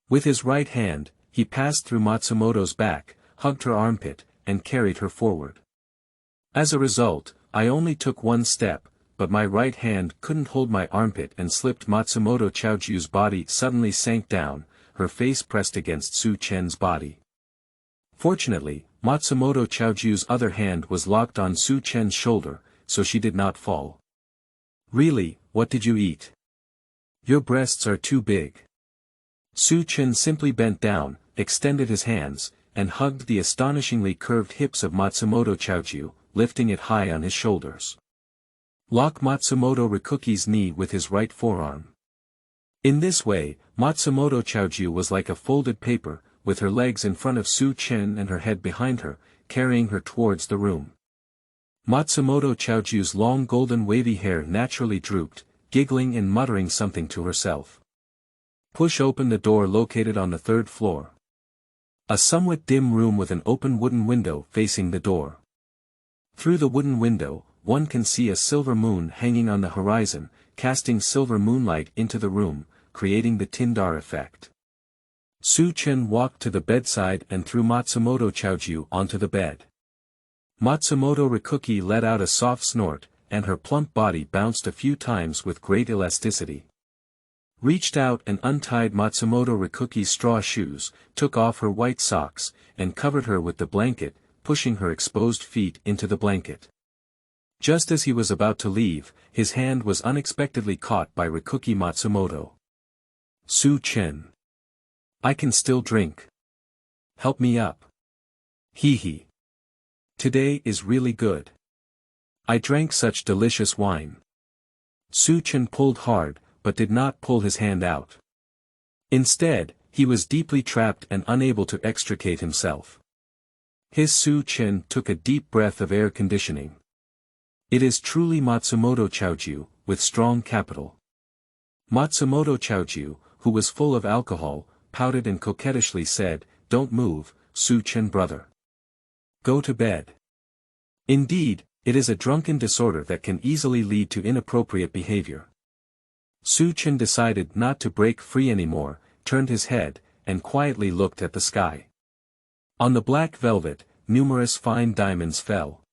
With his right hand, he passed through Matsumoto's back, hugged her armpit, and carried her forward. As a result, I only took one step, but my right hand couldn't hold my armpit and slipped. Matsumoto Chaoju's body suddenly sank down, her face pressed against Su Chen's body. Fortunately, Matsumoto Chaoju's other hand was locked on Su Chen's shoulder, so she did not fall. Really, what did you eat? Your breasts are too big. Su Chen simply bent down, extended his hands, and hugged the astonishingly curved hips of Matsumoto Chaoju, lifting it high on his shoulders. Lock Matsumoto Rikuki's knee with his right forearm. In this way, Matsumoto Chaoju was like a folded paper, with her legs in front of Su Chen and her head behind her, carrying her towards the room. Matsumoto Chaoju's long golden wavy hair naturally drooped, giggling and muttering something to herself. Push open the door located on the third floor. A somewhat dim room with an open wooden window facing the door. Through the wooden window, one can see a silver moon hanging on the horizon, casting silver moonlight into the room, creating the Tyndar effect. Su Chen walked to the bedside and threw Matsumoto Chaoju onto the bed. Matsumoto Rikuki let out a soft snort, and her plump body bounced a few times with great elasticity. Reached out and untied Matsumoto Rikuki's straw shoes, took off her white socks, and covered her with the blanket, pushing her exposed feet into the blanket. Just as he was about to leave, his hand was unexpectedly caught by Rikuki Matsumoto. Su Chen. I can still drink. Help me up. Hee. Today is really good. I drank such delicious wine. Su Chen pulled hard, but did not pull his hand out. Instead, he was deeply trapped and unable to extricate himself. His Su Chen took a deep breath of air conditioning. It is truly Matsumoto Chaoju, with strong capital. Matsumoto Chaoju, who was full of alcohol, pouted and coquettishly said, "Don't move, Su Chen brother. Go to bed." Indeed, it is a drunken disorder that can easily lead to inappropriate behavior. Su Chen decided not to break free anymore, turned his head, and quietly looked at the sky. On the black velvet, numerous fine diamonds fell.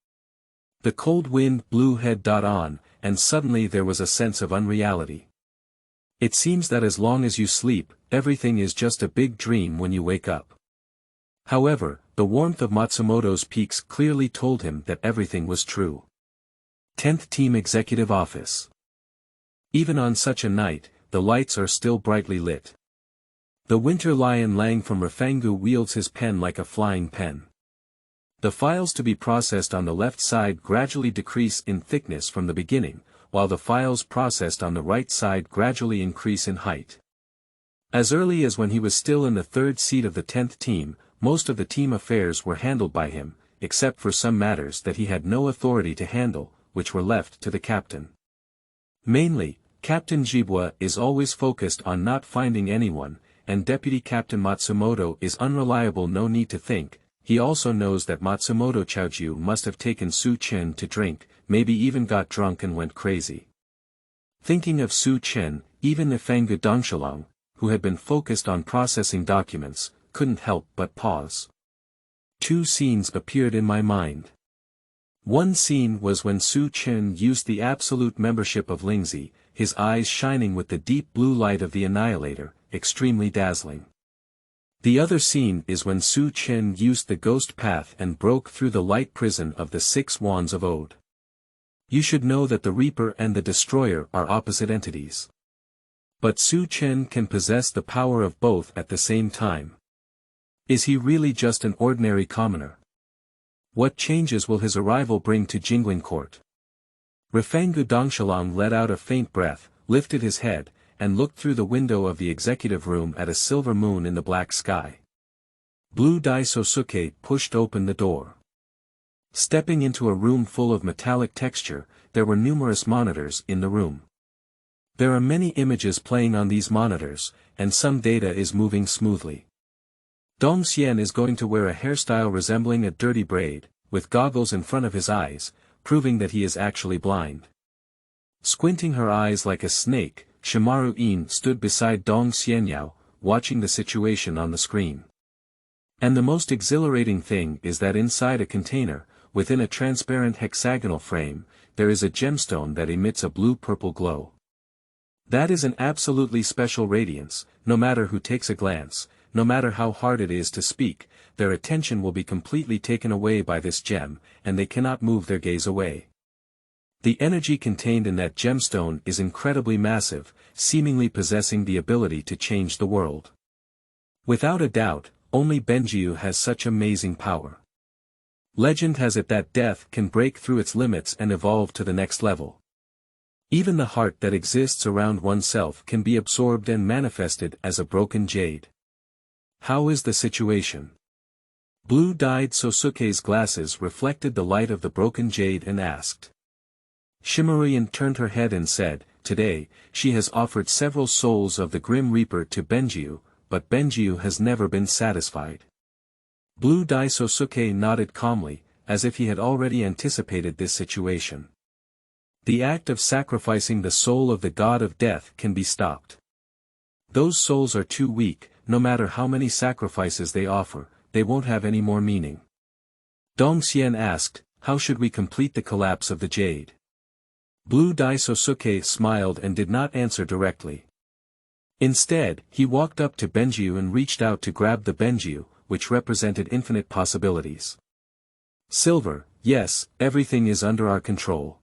The cold wind blew head on, and suddenly there was a sense of unreality. It seems that as long as you sleep, everything is just a big dream when you wake up. However, the warmth of Matsumoto's peaks clearly told him that everything was true. 10th Team Executive Office. Even on such a night, the lights are still brightly lit. The winter lion Lang from Rafangu wields his pen like a flying pen. The files to be processed on the left side gradually decrease in thickness from the beginning, while the files processed on the right side gradually increase in height. As early as when he was still in the third seat of the 10th team, most of the team affairs were handled by him, except for some matters that he had no authority to handle, which were left to the captain. Mainly, Captain Zhihua is always focused on not finding anyone, and Deputy Captain Matsumoto is unreliable. No need to think, he also knows that Matsumoto Chaoju must have taken Su Chen to drink, maybe even got drunk and went crazy. Thinking of Su Chen, even Nifengu Dongshalong, who had been focused on processing documents, couldn't help but pause. Two scenes appeared in my mind. One scene was when Su Chen used the absolute membership of Lingzi, his eyes shining with the deep blue light of the Annihilator, extremely dazzling. The other scene is when Su Chen used the ghost path and broke through the light prison of the 6 wands of Ode. You should know that the Reaper and the Destroyer are opposite entities. But Su Chen can possess the power of both at the same time. Is he really just an ordinary commoner? What changes will his arrival bring to Jingling Court? Rafangu Dongshalong let out a faint breath, lifted his head, and looked through the window of the executive room at a silver moon in the black sky. Blue Dai Sosuke pushed open the door. Stepping into a room full of metallic texture, there were numerous monitors in the room. There are many images playing on these monitors, and some data is moving smoothly. Dong Xian is going to wear a hairstyle resembling a dirty braid, with goggles in front of his eyes, proving that he is actually blind. Squinting her eyes like a snake, Shimaru In stood beside Dong Xianyao, watching the situation on the screen. And the most exhilarating thing is that inside a container, within a transparent hexagonal frame, there is a gemstone that emits a blue-purple glow. That is an absolutely special radiance. No matter who takes a glance, no matter how hard it is to speak, their attention will be completely taken away by this gem, and they cannot move their gaze away. The energy contained in that gemstone is incredibly massive, seemingly possessing the ability to change the world. Without a doubt, only Benjiu has such amazing power. Legend has it that death can break through its limits and evolve to the next level. Even the heart that exists around oneself can be absorbed and manifested as a broken jade. How is the situation? Blue-dyed Sosuke's glasses reflected the light of the broken jade and asked. Shimaruyan turned her head and said, "Today, she has offered several souls of the Grim Reaper to Benjiu, but Benjiu has never been satisfied." Blue-dye Sosuke nodded calmly, as if he had already anticipated this situation. The act of sacrificing the soul of the god of death can be stopped. Those souls are too weak, no matter how many sacrifices they offer, they won't have any more meaning. Dong Xian asked, "How should we complete the collapse of the jade?" Blue-dye Sosuke smiled and did not answer directly. Instead, he walked up to Benjiu and reached out to grab the Benjiu, which represented infinite possibilities. "Silver, yes, everything is under our control."